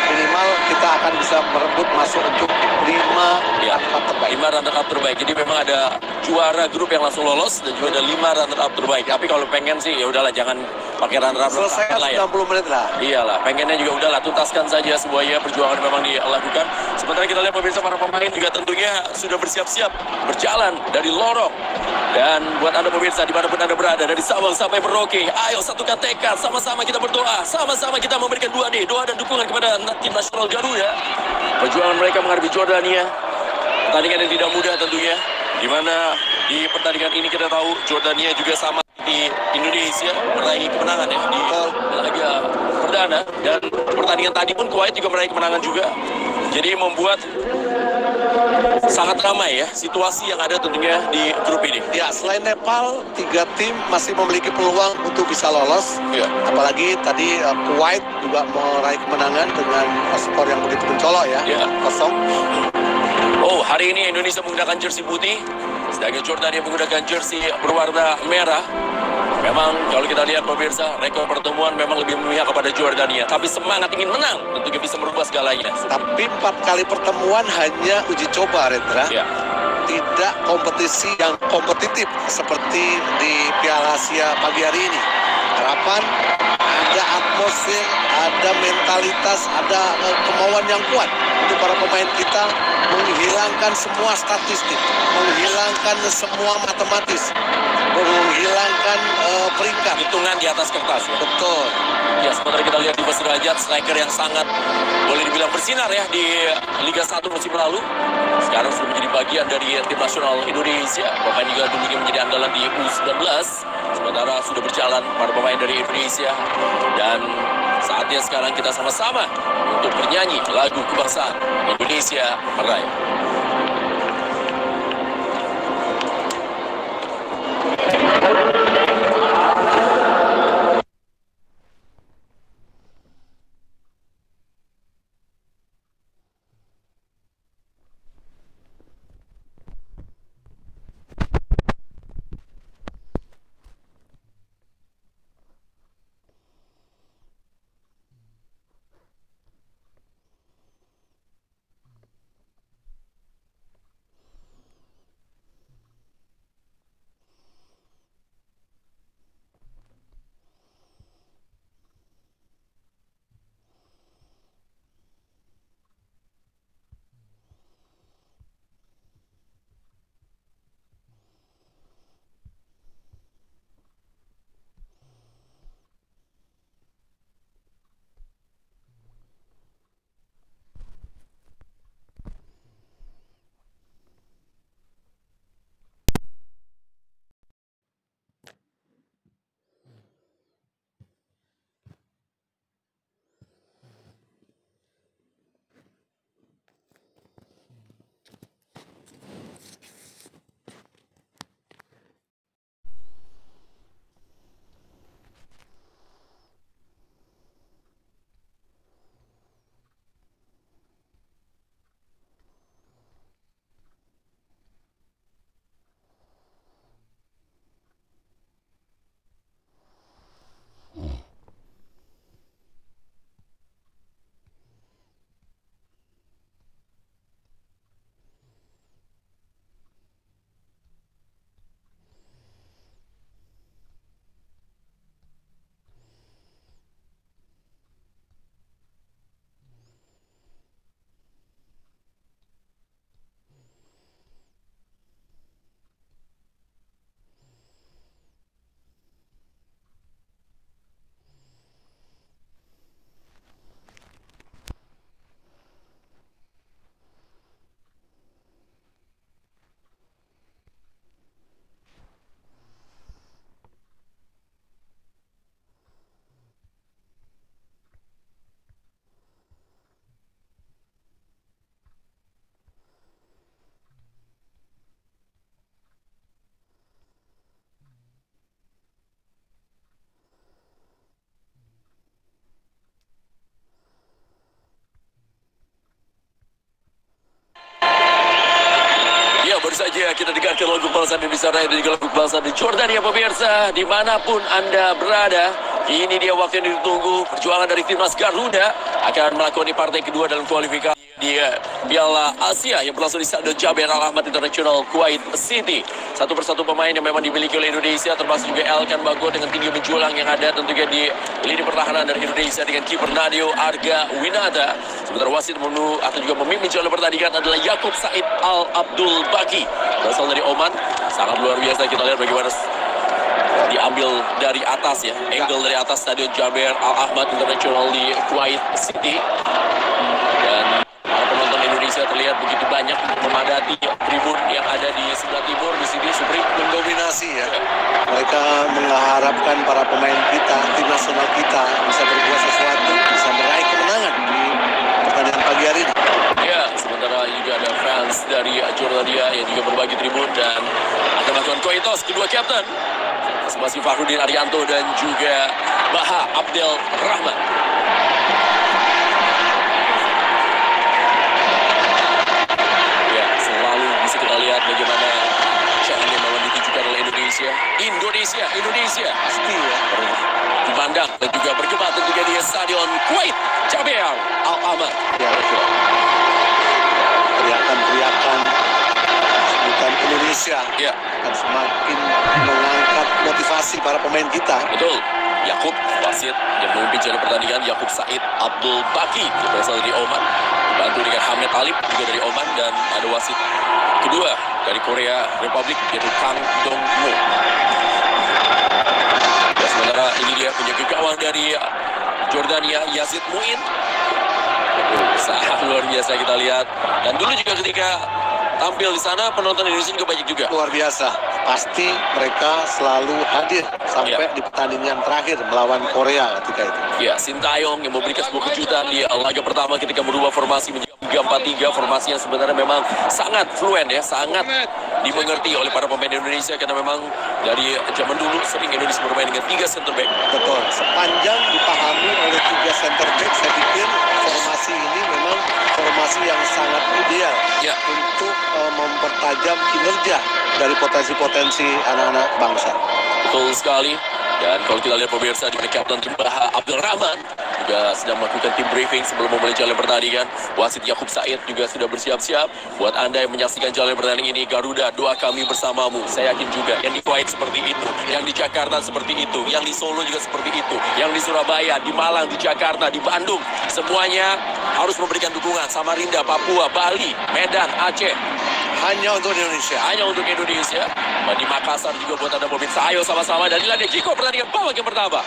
minimal kita akan bisa merebut masuk untuk 5 runner-up terbaik. 5 runner-up terbaik. Jadi memang ada juara grup yang langsung lolos dan juga ada 5 runner-up terbaik. Tapi kalau pengen sih ya udahlah, jangan pakai runner-up selesai lah ya. 90 menit lah. Iyalah, pengennya juga udahlah, tuntaskan saja semuanya. Perjuangan memang dilakukan. Sementara kita lihat pemirsa, para pemain juga tentunya sudah bersiap-siap berjalan dari lorong. Dan buat Anda pemirsa dimanapun Anda berada, dari Sabang sampai Merauke, ayo satukan tekad, sama-sama kita berdoa, sama-sama kita memberikan doa dan dukungan kepada tim nasional Garuda. Perjuangan mereka menghadapi Jordania, pertandingan yang tidak mudah tentunya, di mana di pertandingan ini kita tahu Jordania juga sama di Indonesia meraih kemenangan ya di laga perdana, dan pertandingan tadi pun Kuwait juga meraih kemenangan juga. Jadi membuat sangat ramai ya situasi yang ada tentunya di grup ini. Ya, selain Nepal, 3 tim masih memiliki peluang untuk bisa lolos. Ya. Apalagi tadi Kuwait juga meraih kemenangan dengan skor yang begitu mencolok ya, 0. Oh, hari ini Indonesia menggunakan jersey putih, sedangkan Jordania menggunakan jersey berwarna merah. Memang kalau kita lihat pemirsa, rekor pertemuan memang lebih memihak kepada Jordania. Tapi semangat ingin menang tentunya bisa merubah segalanya. Tapi 4 kali pertemuan hanya uji coba, Rendra. Ya. Tidak kompetisi yang kompetitif seperti di Piala Asia pagi hari ini. Harapan ada atmosfer, ada mentalitas, ada kemauan yang kuat untuk para pemain kita menghilangkan semua statistik, menghilangkan semua matematis, menghilangkan peringkat. Hitungan di atas kertas ya. Betul. Ya, sementara kita lihat Dimas Derajat, striker yang sangat boleh dibilang bersinar ya di Liga 1 musim lalu. Sekarang sudah menjadi bagian dari tim nasional Indonesia. Pemain juga dulunya menjadi andalan di U19. Sementara sudah berjalan para pemain dari Indonesia. Dan saatnya sekarang kita sama-sama untuk bernyanyi lagu kebangsaan Indonesia Raya. Saja kita dengarkan lagu kebangsaan Indonesia Raya dan juga lagu kebangsaan di Jordania pemirsa, dimanapun Anda berada. Ini dia waktu yang ditunggu. Perjuangan dari timnas Garuda akan melakoni partai kedua dalam kualifikasi di Piala Asia yang berlangsung di Stadion Jaber Al-Ahmad International Kuwait City. Satu persatu pemain yang memang dimiliki oleh Indonesia, termasuk juga Elkan Bagot dengan tinggi menjulang yang ada tentunya di lini pertahanan dari Indonesia dengan kiper Nadio Arga Winata. Sementara wasit atau juga memimpin jalan pertandingan adalah Yakub Said Al Abdul Baki, berasal dari Oman. Sangat luar biasa, kita lihat bagaimana diambil dari atas ya, angle dari atas Stadion Jaber Al-Ahmad International di Kuwait City. Dan para penonton Indonesia terlihat begitu banyak memadati tribun yang ada di sebelah timur di sini. Supri mendominasi ya. Mereka mengharapkan para pemain kita, tim nasional kita bisa berbuat sesuatu, bisa meraih kemenangan di pertandingan pagi hari ini. Ya, sementara juga ada fans dari Jordania yang juga berbagi tribun dan akan melakukan koitos kedua kapten masing-masing Fakhrudin Arianto dan juga Baha Abdel Rahman. Ya, selalu bisa kita lihat bagaimana cara yang memang ditujukan oleh Indonesia. Indonesia Pasti ya. Dipandang dan juga bergema tentunya di Stadion Kuwait Jaber Al-Ahmad. Ya, betul. Teriakan-teriakan sebutan Indonesia Ya, akan semakin mengangkat motivasi para pemain kita. betul. Yakub wasit yang memimpin jalan pertandingan, Yakub Said Abdul Baki yang berasal dari Oman, dibantu dengan Hamed Alip juga dari Oman, dan ada wasit kedua dari Korea Republik yaitu Kang Dong Mo. Ya, sementara ini dia penjaga gawang dari Jordania, Yazid Muin. Sangat luar biasa kita lihat. Dan dulu juga ketika tampil di sana penonton Indonesia juga banyak juga. Luar biasa. Pasti mereka selalu hadir sampai di pertandingan terakhir melawan Korea ketika itu. Ya, Sintayong yang memberikan sebuah kejutan di laga pertama ketika merubah formasi menjadi 3-4-3, formasi yang sebenarnya memang sangat fluent ya, sangat dimengerti oleh para pemain Indonesia karena memang dari zaman dulu sering Indonesia bermain dengan 3 center back. Betul. Sepanjang dipahami oleh 3 center back, saya pikir formasi ini memang formasi yang sangat ideal Ya. untuk mempertajam kinerja dari potensi-potensi anak-anak bangsa. Betul sekali. Dan kalau kita lihat pemirsa di Kapten Baha Abdul Rahman juga sedang melakukan tim briefing sebelum memulai jalan pertandingan. Wasit Yakub Said juga sudah bersiap-siap. Buat Anda yang menyaksikan jalan pertandingan ini, Garuda, doa kami bersamamu. Saya yakin juga yang di Kuwait seperti itu, yang di Jakarta seperti itu, yang di Solo juga seperti itu, yang di Surabaya, di Malang, di Jakarta, di Bandung, semuanya harus memberikan dukungan. Samarinda, Papua, Bali, Medan, Aceh. Hanya untuk Indonesia. Hanya untuk Indonesia. Di Makassar juga buat Anda pemirsa. Ayo sama-sama. Dan inilah dia Jiko pertandingan babak yang pertama.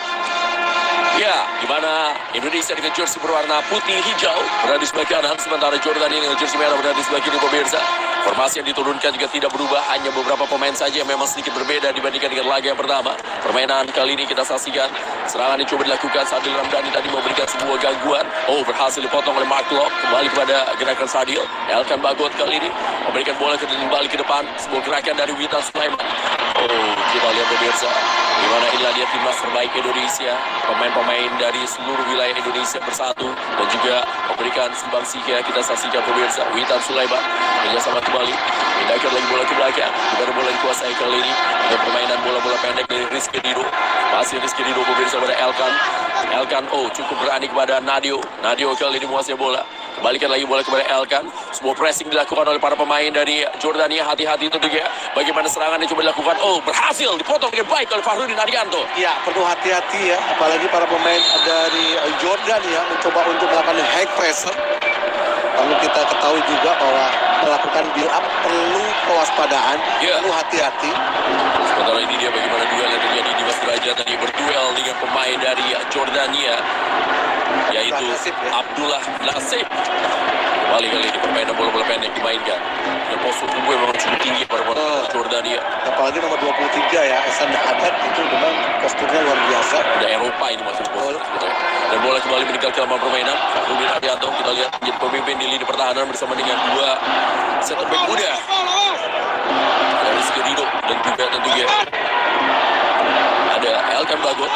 Ya, di mana Indonesia dengan jersey berwarna putih hijau berada di sebelah kanan, sementara Jordania dengan jersey merah berada di sebelah kiri pemirsa. Formasi yang diturunkan juga tidak berubah, hanya beberapa pemain saja yang memang sedikit berbeda dibandingkan dengan laga yang pertama. Permainan kali ini kita saksikan serangan yang coba dilakukan Sadil Ramdhani tadi memberikan sebuah gangguan. Oh, berhasil dipotong oleh Mark Locke. Kembali kepada gerakan Sadil. Elkan Bagot kali ini memberikan bola kembali ke depan. Sebuah gerakan dari Witan Sulaiman. Oh, kita lihat pemirsa, di mana inilah dia timnas terbaik Indonesia. Pemain-pemain dari seluruh wilayah Indonesia bersatu dan juga memberikan sumbangsihnya. Kita saksikan pemirsa, Witan Sulaiman kerjasama kembali, pindahkan lagi bola ke belakang. Baru bola dikuasai kali ini dengan permainan bola-bola pendek dari Rizky Dido. Masih Rizky Dido pemirsa pada Elkan. Elkan, oh cukup berani kepada Nadio. Nadio kali ini menguasai bola. Kembalikan lagi bola kepada Elkan. Sebuah pressing dilakukan oleh para pemain dari Jordania. Hati-hati itu juga. Bagaimana serangan yang coba dilakukan. Oh, berhasil dipotong dengan baik oleh Fakhrudin Arianto. Ya, perlu hati-hati ya. Apalagi para pemain dari Jordania mencoba untuk melakukan high pressure. Lalu kita ketahui juga bahwa melakukan build up perlu kewaspadaan, perlu hati-hati. Sementara ini dia bagaimana duel yang terjadi di Mas Derajat tadi berduel dengan pemain dari Jordania, yaitu Abdullah Nasib. Kembali kali ini permainan bola-bola pendek dimainkan. Dan postur tubuh memang cukup tinggi pada Jordania. Apalagi nomor 23 ya, Ehsan Haddad itu memang posturnya luar biasa. Udah Eropa ini maksud postur. Dan bola kembali meninggalkan lapangan permainan. Fakhrudin Arianto kita lihat menjadi pemimpin di lini pertahanan bersama dengan dua center back muda. Ada Rizky Dido dan juga tentunya ada Elkan Bagot.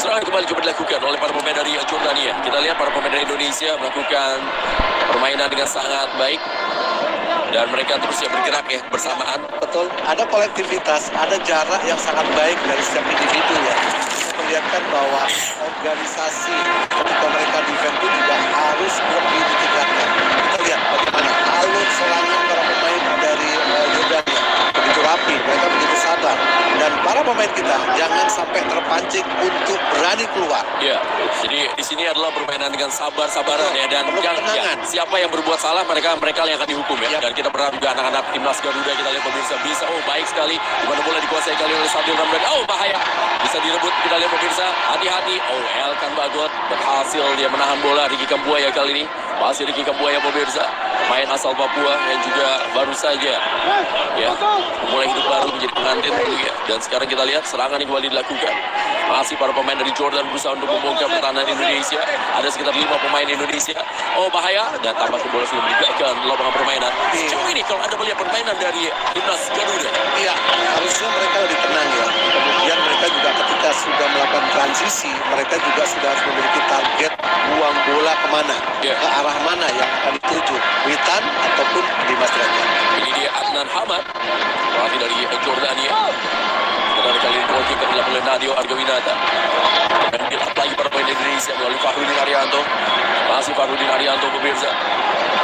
Serangan kembali coba dilakukan oleh para pemain dari Jordania. Kita lihat para pemain dari Indonesia melakukan permainan dengan sangat baik. Dan mereka terus ya bergerak ya bersamaan. Betul, ada kolektivitas, ada jarak yang sangat baik dari setiap individu ya. Kita melihatkan bahwa organisasi ketika mereka defense itu juga harus lebih ditingkatkan. Kita lihat bagaimana alur serangan para pemain dari Yordania begitu rapi, mereka begitu sabar. Dan para pemain kita jangan sampai terpancing untuk berani keluar. Ya, jadi di sini adalah permainan dengan sabar-sabaran ya, dan siapa yang berbuat salah mereka yang akan dihukum ya. Dan kita berharap juga anak-anak timnas Garuda, kita lihat pemirsa bisa baik sekali di mana bola dikuasai kali oleh Sadil Ramdhani. Bahaya, bisa direbut, kita lihat pemirsa, hati-hati. Elkan Bagot berhasil dia menahan bola. Ricky Kambuaya kali ini masih Ricky Kambuaya pemirsa, main asal Papua yang juga baru saja ya mulai hidup baru menjadi pengantin ya. Dan sekarang kita lihat serangan yang kembali dilakukan. Masih para pemain dari Jordan berusaha untuk membongkar pertahanan Indonesia. Ada sekitar 5 pemain Indonesia. Bahaya, dan tampaknya bola sudah meninggalkan lapangan permainan. Sejauh ini kalau Anda melihat permainan dari timnas Garuda, iya, harusnya mereka lebih tenang ya. Kemudian mereka juga ketika sudah melakukan transisi, mereka juga sudah harus memiliki target buang bola kemana, ke arah mana yang akan dituju, Witan ataupun Dimas Derajat. Ini dia Adnan Hamad, pelatih dari Jordania. Pada kali ini dilakukan oleh Nadio Argawinata. Dan dilakukan lagi para pemain Indonesia melalui Fahrudin Arianto. Masih Fahrudin Arianto pemirsa.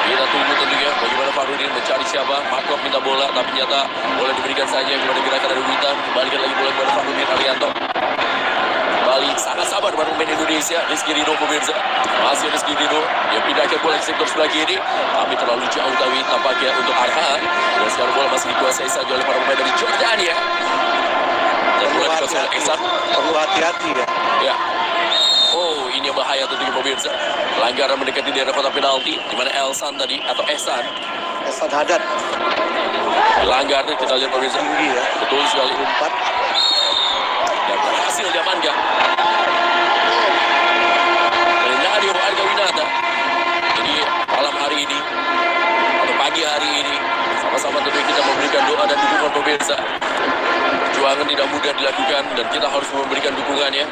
Kita tunggu tentunya bagaimana Fahrudin mencari siapa. Markov minta bola, tapi ternyata bola diberikan saja kepada gerakan dari Witan. Kembalikan lagi bola kepada Fahrudin Arianto. Kembali sangat sabar para pemain Indonesia. Rizky Ridho pemirsa, masih Rizky Ridho yang pindahkan bola ke sektor sebelah kiri, tapi terlalu jauh tadi tampaknya untuk Arhan. Dan sekarang bola masih dikuasai saja oleh para pemain dari Jordania. Dan bola dikuasai oleh Ehsan. Perlu hati-hati ya. Ini yang bahaya tentunya pemirsa. Pelanggaran mendekati daerah kotak penalti, di mana Ehsan tadi atau Ehsan Haddad melanggar. Kita lihat pemirsa, tinggi ya, betul sekali. 4 dan berhasil diamankan oleh Nadio Argawinata. Jadi malam hari ini atau pagi hari ini sama-sama tentunya kita memberikan doa dan dukungan pemirsa. Perjuangan tidak mudah dilakukan dan kita harus memberikan dukungannya.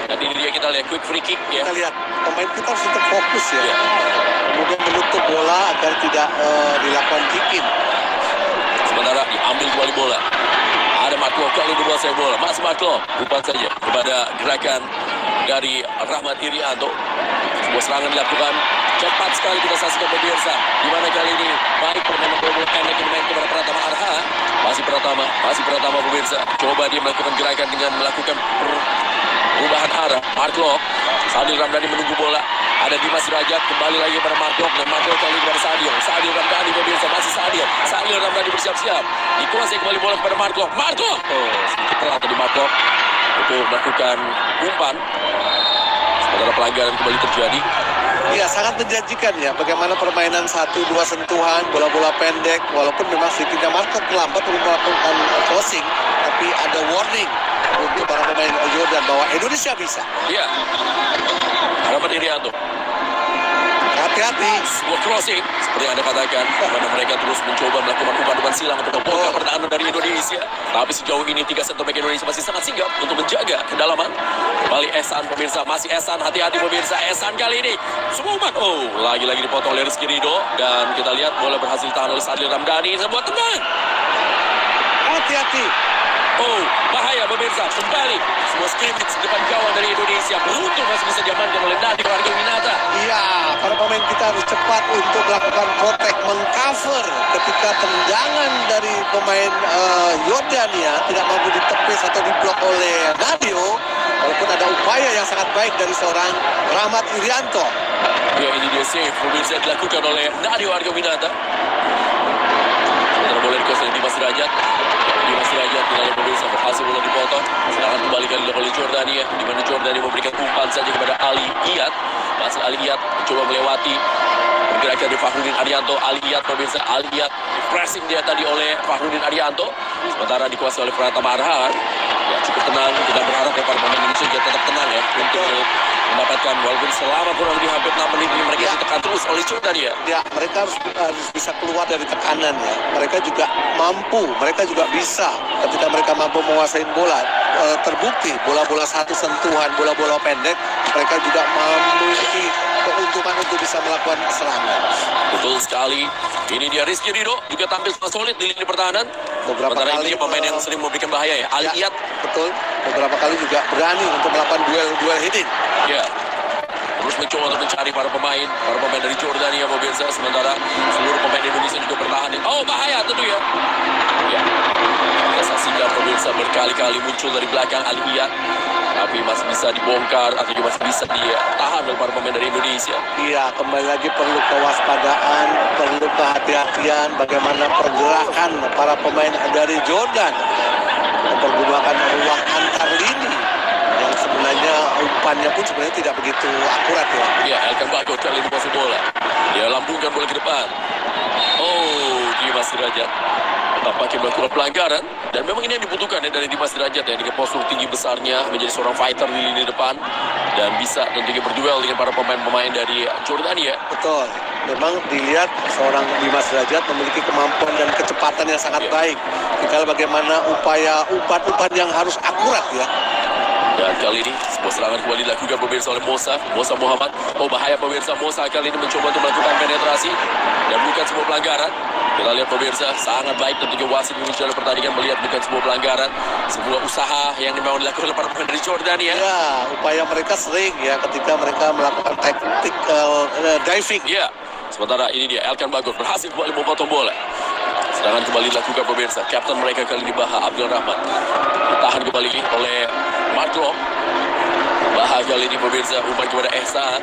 Dan ini dia kita lihat quick free kick ya. Kita lihat pemain kita harus tetap fokus ya. Kemudian menutup bola agar tidak dilakukan kick-in. Sementara diambil kembali bola. Ada Marklo kali menguasai bola. Masih Marklo, umpan saja kepada gerakan dari Rahmat Irianto. Sebuah serangan dilakukan. Cepat sekali kita saksikan pemirsa. Di mana kali ini baik permainan bola pendek dimain kepada Pratama Arhan. Masih Pratama pemirsa. Coba dia melakukan gerakan dengan melakukan perubahan arah. Marklo, Sadil Ramdhani menunggu bola. Ada Dimas Derajat, kembali lagi pada Marklo, dan Marklo kali kepada Sadil Ramdhani pemirsa, masih Sadil Ramdhani bersiap-siap. Dikuasai kembali bola kepada Marklo. Sedikit telat tadi Marklo untuk melakukan umpan. Sementara pelanggaran kembali terjadi. Iya, sangat menjanjikan ya bagaimana permainan 1-2 sentuhan, bola-bola pendek. Walaupun memang sedikitnya Marklo terlambat untuk melakukan crossing, tapi ada warning untuk para pemain Jordan bahwa Indonesia bisa. Iya. Rahmat Irianto. Hati-hati. Sebuah crossing seperti yang Anda katakan, karena mereka terus mencoba melakukan umpan-umpan silang untuk membongkar pertahanan dari Indonesia. Tapi sejauh ini 3 center back Indonesia masih sangat sigap untuk menjaga kedalaman. Kembali Ehsan pemirsa, masih Ehsan, hati-hati pemirsa. Ehsan kali ini semua umpan. Lagi-lagi dipotong oleh Rizky Ridho, dan kita lihat bola berhasil ditahan oleh Sadil Ramdhani. Sebuah tendangan. Hati-hati. Bahaya pemirsa, kembali sebuah scrimmage depan gawang dari Indonesia. Beruntung masih bisa diamankan oleh Nadio Argawinata. Iya, para pemain kita harus cepat untuk melakukan protect, mengcover ketika tendangan dari pemain Jordania tidak mampu ditepis atau diblok oleh Nadio. Walaupun ada upaya yang sangat baik dari seorang Rahmat Irianto. Ya, ini dia save pemirsa dilakukan oleh Nadio Argawinata. Sementara bola dikuasai oleh Dimas Derajat. Dimas Derajat tidak ada pemirsa, berhasil bola dipotong. Serangan kembali kali oleh Jordania, di mana Jordania memberikan umpan saja kepada Ali Iyad. Masih Ali Iyad mencoba melewati pergerakan dari Fahrudin Arianto. Ali Iyad pemirsa, Ali Iyad pressing dia tadi oleh Fahrudin Arianto. Sementara dikuasai oleh Pratama Arhan. Ya, cukup tenang, kita berharap para pemain Indonesia juga tetap tenang ya untuk mendapatkan, walaupun selama kurang lebih hampir 6 menit ini mereka ditekan terus oleh Jordania. Ya, mereka harus bisa keluar dari tekanan ya. Mereka juga mampu, mereka juga bisa ketika mereka mampu menguasai bola. terbukti bola-bola satu sentuhan, bola-bola pendek, mereka juga memiliki keuntungan untuk bisa melakukan serangan. Betul sekali. Ini dia Rizky Ridho juga tampil solid di lini pertahanan. Beberapa Sementara kali ini pemain yang sering memberikan bahaya ya. Ali ya, Iyad. betul. Beberapa kali juga berani untuk melakukan duel heading. Ya. Terus mencoba untuk mencari para pemain dari Jordania pemirsa. Sementara seluruh pemain Indonesia juga bertahan. Oh, bahaya tentu ya. Ya. Kita saksikan pemirsa berkali-kali muncul dari belakang Ali Iyad, tapi masih bisa dibongkar atau juga masih bisa ditahan oleh para pemain dari Indonesia. Iya, kembali lagi perlu kewaspadaan, perlu kehati-hatian bagaimana pergerakan para pemain dari Jordan mempergunakan ruang antar lini yang sebenarnya umpannya pun sebenarnya tidak begitu akurat ya. Iya, Elkan Bagot kali ini masuk bola. Dia lambungkan bola ke depan. Oh, Dimas Derajat tampaknya melakukan pelanggaran, dan memang ini yang dibutuhkan ya dari Dimas Derajat ya, dengan postur tinggi besarnya menjadi seorang fighter di lini depan dan bisa tentunya berduel dengan para pemain-pemain dari Jordania. Betul, memang dilihat seorang Dimas Derajat memiliki kemampuan dan kecepatan yang sangat baik. Tinggal bagaimana upaya umpan-umpan yang harus akurat ya. Dan kali ini sebuah serangan kembali dilakukan pemirsa oleh Mosa Muhammad. Oh, bahaya pemirsa, Mosa kali ini mencoba untuk melakukan penetrasi dan bukan sebuah pelanggaran. Kita lihat pemirsa, sangat baik tentunya wasit Indonesia dalam pertandingan melihat bukan sebuah pelanggaran, sebuah usaha yang memang dilakukan oleh para pemain dari Jordania. Ya, upaya mereka sering ya ketika mereka melakukan tactical diving. Ya, sementara ini dia Elkan Bagot berhasil kembali memotong bola. Serangan kembali dilakukan pemirsa. Kapten mereka kali ini Baha Abdul Rahman. Ditahan kembali oleh Marklo. Baha kali ini pemirsa umpan kepada Ehsan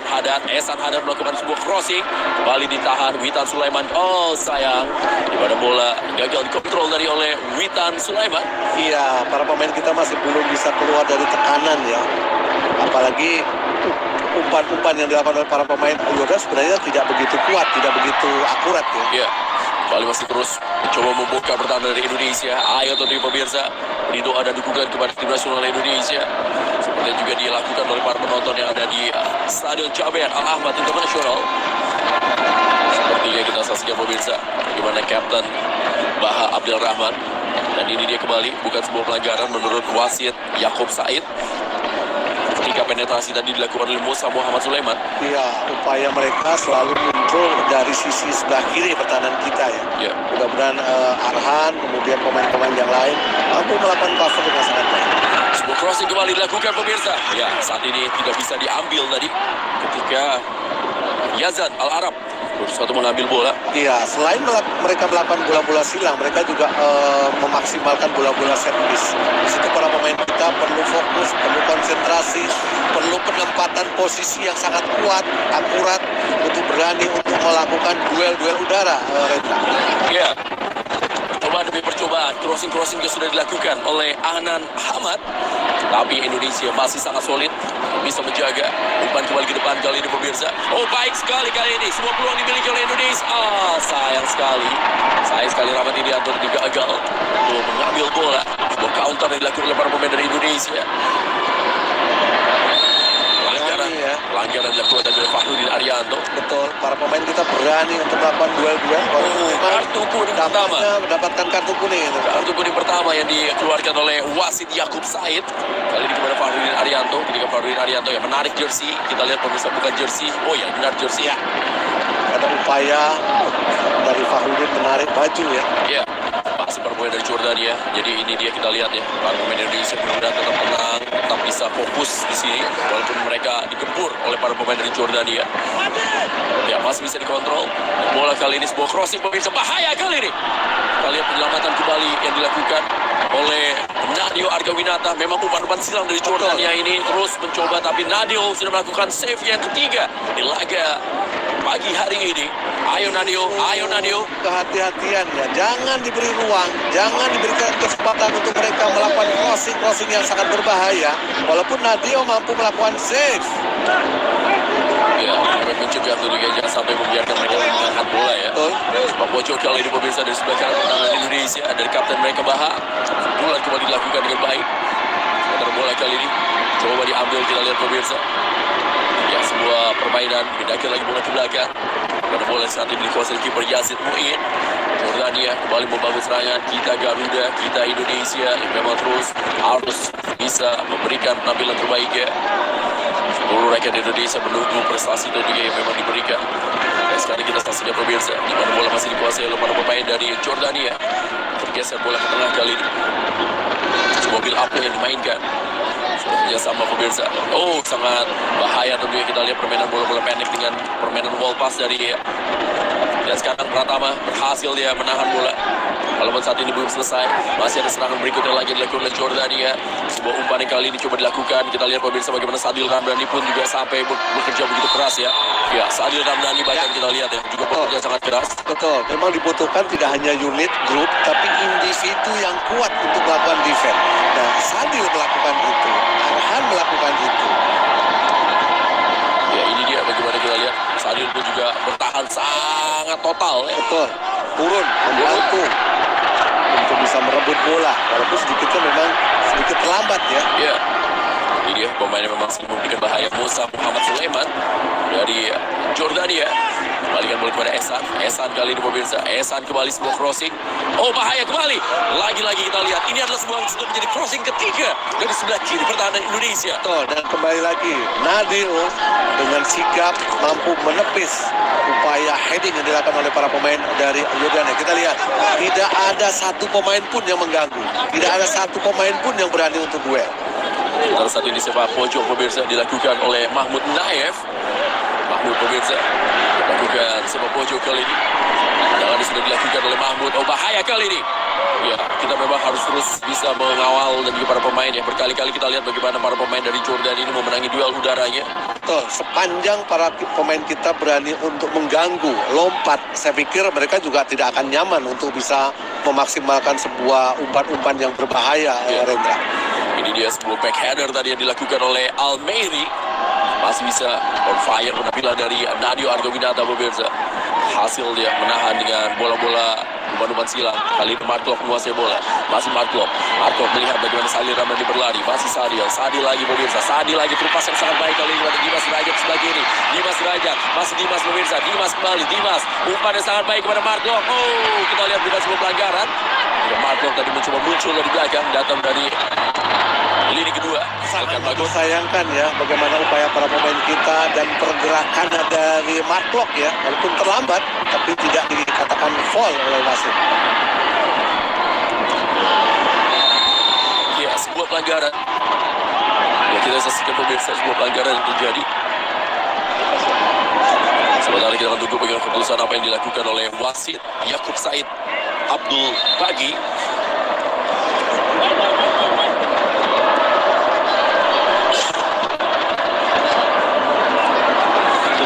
Haddad melakukan sebuah crossing, kembali ditahan Witan Sulaiman. Oh sayang, di mana bola gagal dikontrol oleh Witan Sulaiman. Iya, para pemain kita masih belum bisa keluar dari tekanan ya. Apalagi umpan-umpan yang dilakukan oleh para pemain Jordan sebenarnya tidak begitu kuat, tidak begitu akurat ya. Iya. Bali masih terus mencoba membuka pertahanan dari Indonesia. Ayo tentunya pemirsa, beri doa dan dukungan kepada tim nasional Indonesia. Seperti yang juga dilakukan oleh para penonton yang ada di Stadion Jaber Al-Ahmad Internasional. Sepertinya kita saksikan pemirsa bagaimana Kapten Baha Abdul Rahman. Dan ini dia kembali, bukan sebuah pelanggaran menurut wasit Yakub Said. Ketika penetrasi tadi dilakukan oleh Musa Muhammad Sulaiman. Iya, upaya mereka selalu muncul dari sisi sebelah kiri pertahanan kita ya. Mudah-mudahan Arhan, kemudian pemain-pemain yang lain mampu melakukan cover dengan sangat baik. Sebuah crossing kembali dilakukan pemirsa. Ya, saat ini tidak bisa diambil tadi ketika Yazan Al-Arab berusaha mengambil bola. Iya, selain mereka melakukan bola-bola silang, mereka juga memaksimalkan bola-bola set piece. Di situ para pemain kita perlu fokus, perlu konsentrasi, perlu penempatan posisi yang sangat kuat, akurat untuk berani untuk melakukan duel-duel udara. Iya. Percobaan demi percobaan, crossing juga sudah dilakukan oleh Ahnan Hamad. Tapi Indonesia masih sangat solid, bisa menjaga umpan kembali ke depan kali ini pemirsa. Oh, baik sekali kali ini, semua peluang dimiliki oleh Indonesia. Sayang sekali Rahmat Irianto gagal untuk mengambil bola. Sebuah counter yang dilakukan oleh para pemain dari Indonesia. Pelanggaran dilakukan dari Fakhrudin Arianto. Betul, para pemain kita berani untuk melakukan duel-duel. Kartu kuning pertama. Mendapatkan kartu kuning itu. Kartu kuning pertama yang dikeluarkan oleh wasit Yakub Said. Kali ini kepada Fakhrudin Arianto. Ketika Fakhrudin Arianto yang menarik jersey. Kita lihat pemirsa bukan jersey. Oh ya, benar jersey ya. Ada upaya dari Fakhrudin menarik baju ya. Iya. Masih pemain dari Jordania. Jadi ini dia kita lihat ya. Para pemain Indonesia mudah tetap tenang, tetap bisa fokus di sini walaupun mereka digempur oleh para pemain dari Jordania. Ya, masih bisa dikontrol. Bola kali ini sebuah crossing pemirsa, bahaya kali ini. Kita lihat penyelamatan kembali yang dilakukan oleh Nadio Argawinata. Memang umpan-umpan silang dari Jordania ini terus mencoba, tapi Nadio sudah melakukan save yang ketiga di laga pagi hari ini. Ayo Nadio. Kehati-hatian ya, jangan diberi ruang, jangan diberikan kesempatan untuk mereka melakukan crossing yang sangat berbahaya. Walaupun Nadio mampu melakukan save. Ya, mencegah tentunya jangan sampai membiarkan mereka mengangkat bola ya. Sepak bocor kali ini pemirsa dari sebelah kanan pertahanan Indonesia dari kapten mereka Baha. Bulan kembali dilakukan dengan baik. Sementara bola kali ini coba diambil, kita lihat pemirsa. Ya, sebuah permainan pindahkan lagi bola ke belakang. Karena bola saat ini dikuasai kiper Yazid Mu'in. Jordania kembali membangun serangan. Kita Garuda, kita Indonesia yang memang terus harus bisa memberikan penampilan terbaiknya. Seluruh rakyat Indonesia menunggu prestasi tentunya yang memang diberikan. Dan sekarang kita saksikan pemirsa, di mana bola masih dikuasai oleh para pemain dari Jordania. Tergeser bola ke tengah kali ini. Sebuah build up yang dimainkan. Sudah kerjasama pemirsa. Oh, sangat bahaya tentunya kita lihat permainan bola-bola pendek dengan permainan wall pass dari. Dan sekarang Pratama berhasil dia menahan bola. Walaupun saat ini belum selesai, masih ada serangan berikutnya lagi dilakukan oleh Jordania. Sebuah umpan yang kali ini coba dilakukan. Kita lihat pemirsa bagaimana Sadil Ramdhani pun juga sampai bekerja begitu keras ya. Ya, Sadil Ramdhani bahkan kita lihat ya juga bekerja sangat keras. Betul, memang dibutuhkan tidak hanya unit, grup, tapi individu yang kuat untuk melakukan defense. Nah, Sadil melakukan itu, Arhan melakukan itu. Ya, ini dia bagaimana kita lihat. Sadil pun juga bertahan sangat total ya. Betul, turun, membantu untuk bisa merebut bola. Walaupun sedikitnya memang sedikit terlambat ya. Ya, ini dia pemain yang memang sering memberikan bahaya. Musa Muhammad Sulaiman dari Jordania. Kembalikan bola kepada Ehsan. Ehsan kali ini pemirsa. Ehsan kembali sebuah crossing. Oh, bahaya kembali. Lagi-lagi kita lihat. Ini adalah sebuah sudah menjadi crossing ketiga dari sebelah kiri pertahanan Indonesia. Betul, dan kembali lagi Nadil dengan sigap mampu menepis upaya heading yang dilakukan oleh para pemain dari Jordania. Kita lihat, tidak ada satu pemain pun yang mengganggu. Tidak ada satu pemain pun yang berani untuk duel. Salah satu ini sepak pojok pemirsa dilakukan oleh Mahmud Naif. Mahmud pemirsa lakukan sepak pojok kali ini. Jangan sudah dilakukan oleh Mahmud. Oh, bahaya kali ini. Ya, kita memang harus terus bisa mengawal dan juga para pemain ya. Berkali-kali kita lihat bagaimana para pemain dari Jordania ini memenangi duel udaranya. Betul, sepanjang para pemain kita berani untuk mengganggu, lompat, saya pikir mereka juga tidak akan nyaman untuk bisa memaksimalkan sebuah umpan-umpan yang berbahaya, Rendra. Ini dia sebuah back header tadi yang dilakukan oleh Almeiri. Masih bisa on fire penampilan dari Nadio Argowinata pemirsa. Hasil dia menahan dengan bola-bola umpan-umpan silang. Kali ini Marklock menguasai bola. Masih Marklock. Marklock melihat bagaimana Sadil Ramdhani berlari. Masih Sadil. Sadil lagi pemirsa. Sadil lagi terlepas yang sangat baik kali ini kepada Dimas Derajat sebelah kiri. Dimas Derajat. Masih Dimas pemirsa. Dimas kembali. Dimas. Umpan yang sangat baik kepada Marklock. Oh, kita lihat bukan sebuah pelanggaran. Marklock tadi mencoba muncul dari belakang. Datang dari lini kedua. Sangat bagus, sayangkan ya bagaimana upaya para pemain kita dan pergerakan dari Marklock ya, walaupun terlambat tapi tidak dikatakan foul oleh wasit. Ya, sebuah pelanggaran. Ya, kita saksikan pemirsa sebuah pelanggaran yang terjadi. Sementara kita akan tunggu bagaimana keputusan apa yang dilakukan oleh wasit Yakub Said Abdul Bagi.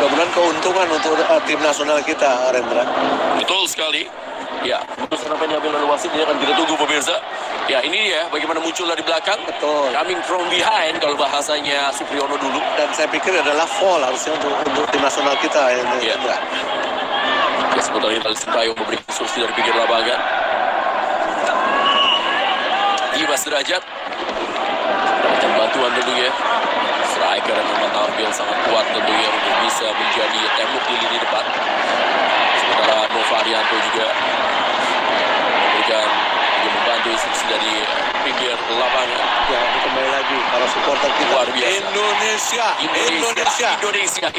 Mudah-mudahan keuntungan untuk tim nasional kita, Rendra. Betul sekali. Ya, keputusan apa yang diambil oleh wasit ini akan kita tunggu pemirsa. Ya, ini ya bagaimana muncul dari belakang. Betul. Coming from behind kalau bahasanya Supriyono dulu. Dan saya pikir adalah foul harusnya untuk tim nasional kita ya, Rendra. Ya, sebentar kita Sintayong memberi instruksi dari pinggir lapangan. Dimas Derajat dan bantuan tentunya. Striker yang memang tampil sangat kuat tentunya untuk bisa menjadi tembok di lini depan. Sementara Nova Arianto juga memberikan membantu instruksi dari pinggir lapangan. Ya, kembali lagi para supporter kita. Luar biasa. Indonesia.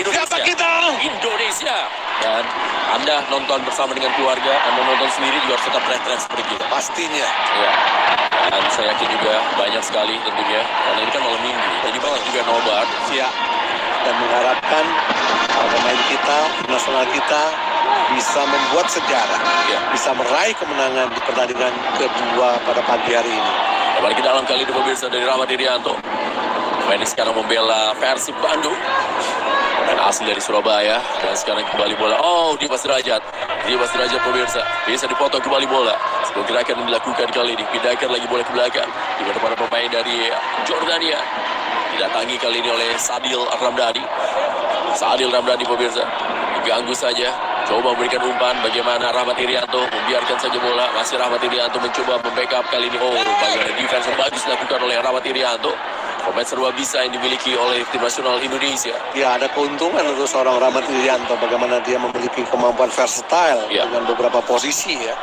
Siapa kita? Indonesia. Dan Anda nonton bersama dengan keluarga, Anda nonton sendiri juga harus tetap teriak-teriak seperti kita. Pastinya. Ya. Dan saya yakin juga banyak sekali tentunya, karena ini kan malam minggu, jadi banyak juga nobar. Ya. Dan mengharapkan para pemain kita, nasional kita bisa membuat sejarah, Ya. bisa meraih kemenangan di pertandingan kedua pada pagi hari ini. Kembali ke dalam kali ini pemirsa dari Rahmat Irianto. Pemain sekarang membela Persib Bandung. Dan asli dari Surabaya. Dan sekarang kembali bola. Oh, Dimas Derajat. Dimas Derajat pemirsa. Bisa dipotong kembali bola. Sebuah gerakan yang dilakukan kali ini. Pindahkan lagi bola ke belakang. Di mana para pemain dari Jordania. Didatangi kali ini oleh Sadil Ramdhani. Sadil Ramdhani pemirsa. Diganggu saja. Coba memberikan umpan. Bagaimana Rahmat Irianto membiarkan saja bola. Masih Rahmat Irianto mencoba membackup kali ini. Oh, bagaimana defense yang bagus dilakukan oleh Rahmat Irianto. Pemain serba bisa yang dimiliki oleh tim nasional Indonesia. Ya, ada keuntungan untuk seorang Rahmat Irianto bagaimana dia memiliki kemampuan versatile Ya. dengan beberapa posisi ya.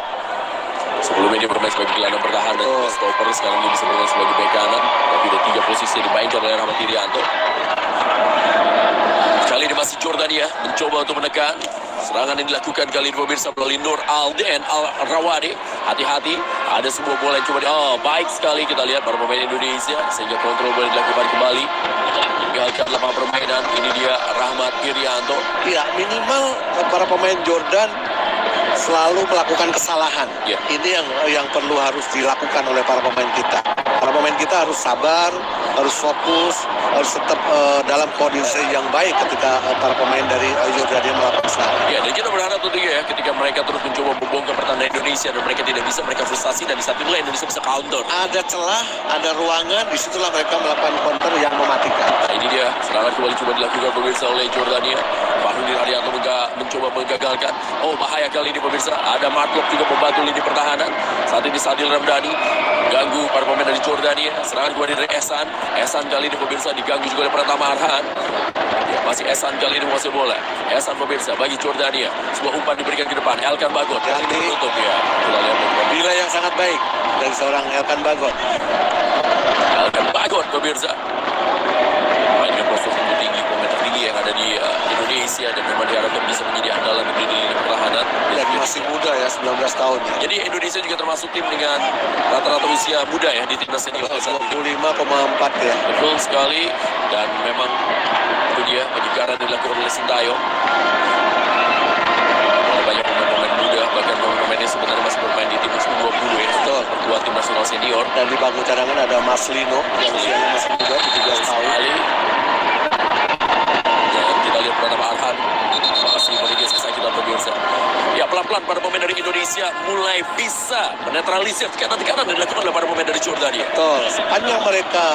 Sebelumnya dia bermain sebagai gelandang bertahan dan juga stopper. Sekarang dia bisa bermain sebagai bek kanan. Tapi ada 3 posisi yang dimainkan oleh Rahmat Irianto. Kali ini masih Jordania mencoba untuk menekan. Serangan yang dilakukan kali ini pemirsa melalui Nur Alden Al-Rawani. Hati-hati, ada sebuah bola yang coba baik sekali kita lihat para pemain Indonesia sehingga kontrol boleh dilakukan kembali. Tinggalkan lapangan permainan. Ini dia Rahmat Irianto. Ya, minimal para pemain Jordan selalu melakukan kesalahan. Ya. Ini yang perlu harus dilakukan oleh para pemain kita. Para pemain kita harus sabar, harus fokus, harus tetap dalam kondisi yang baik ketika para pemain dari Jordania melakukan kesalahan. Ya, dan kita berharap tentunya ya ketika mereka terus mencoba membongkar pertahanan Indonesia dan mereka tidak bisa, mereka frustasi dan di satu lain Indonesia bisa counter. Ada celah, ada ruangan, disitulah mereka melakukan counter yang mematikan. Nah, ini dia serangan kembali coba dilakukan pemirsa oleh Jordania. Fahrudin Arianto mencoba menggagalkan. Oh, bahaya kali ini pemirsa. Ada Martlop juga membantu lini pertahanan. Saat ini Sadil Ramdhani ganggu para pemain dari Jordania. Serangan kembali dari Ehsan. Ehsan kali ini pemirsa diganggu juga oleh Pratama Arhan. Ya, masih Ehsan kali ini menguasai bola. Ehsan pemirsa bagi Jordania. Sebuah umpan diberikan ke depan. Elkan Bagot kali ini menutup ya. Kita lihat Bila yang sangat baik dari seorang Elkan Bagot. Elkan Bagot pemirsa. Mainkan postur tinggi, pemain tertinggi yang ada di Indonesia dan memang diharapkan bisa menjadi andalan di lini pertahanan. Dan masih muda ya, 19 tahun ya. Jadi Indonesia juga termasuk tim dengan rata-rata usia muda ya di timnas senior. 25,4 ya. Betul sekali, dan memang itu dia penyegaran yang dilakukan oleh Sintayong. Ada banyak pemain-pemain muda, bahkan pemain-pemain yang sebenarnya masih bermain di timnas U20 ya. Betul. Pertua tim nasional senior. Dan di bangku cadangan ada Mas Lino yang usianya masih muda, 17 tahun. Sekali. Dan kita lihat Pratama Arhan masih memiliki sisa kita pemirsa. Ya, pelan-pelan para pemain dari Indonesia mulai bisa menetralisir tekanan-tekanan yang dilakukan oleh para pemain dari Jordania. Betul, sepanjang mereka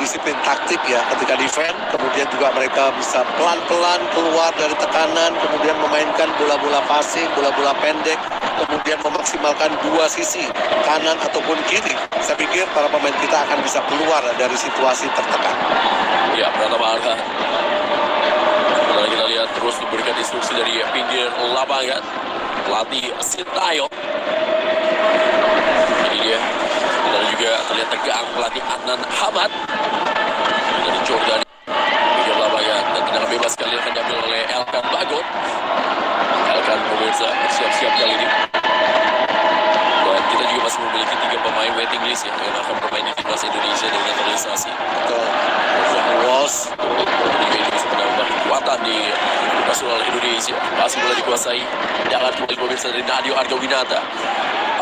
disiplin taktik ya ketika defend, kemudian juga mereka bisa pelan-pelan keluar dari tekanan, kemudian memainkan bola-bola passing, bola-bola pendek, kemudian memaksimalkan dua sisi, kanan ataupun kiri. Saya pikir para pemain kita akan bisa keluar dari situasi tertekan. Ya, Pratama Arhan. Sebentar kita lihat terus diberikan instruksi dari pinggir lapangan. Pelatih Sintayong. Ini dia. Kita juga terlihat tegang pelatih Adnan Hamad dari Jordania. Pinggir lapangan dan tendangan bebas kali ini akan diambil oleh Elkan Bagot. Elkan pemirsa bersiap-siap kali ini. Dan kita juga masih memiliki 3 pemain waiting list ya yang akan bermain di timnas Indonesia dengan naturalisasi. Betul. Walsh juga itu bisa menambah kekuatan di nasional Indonesia. Masih bola dikuasai. Jangan kembali pemirsa dari Nadio Argawinata.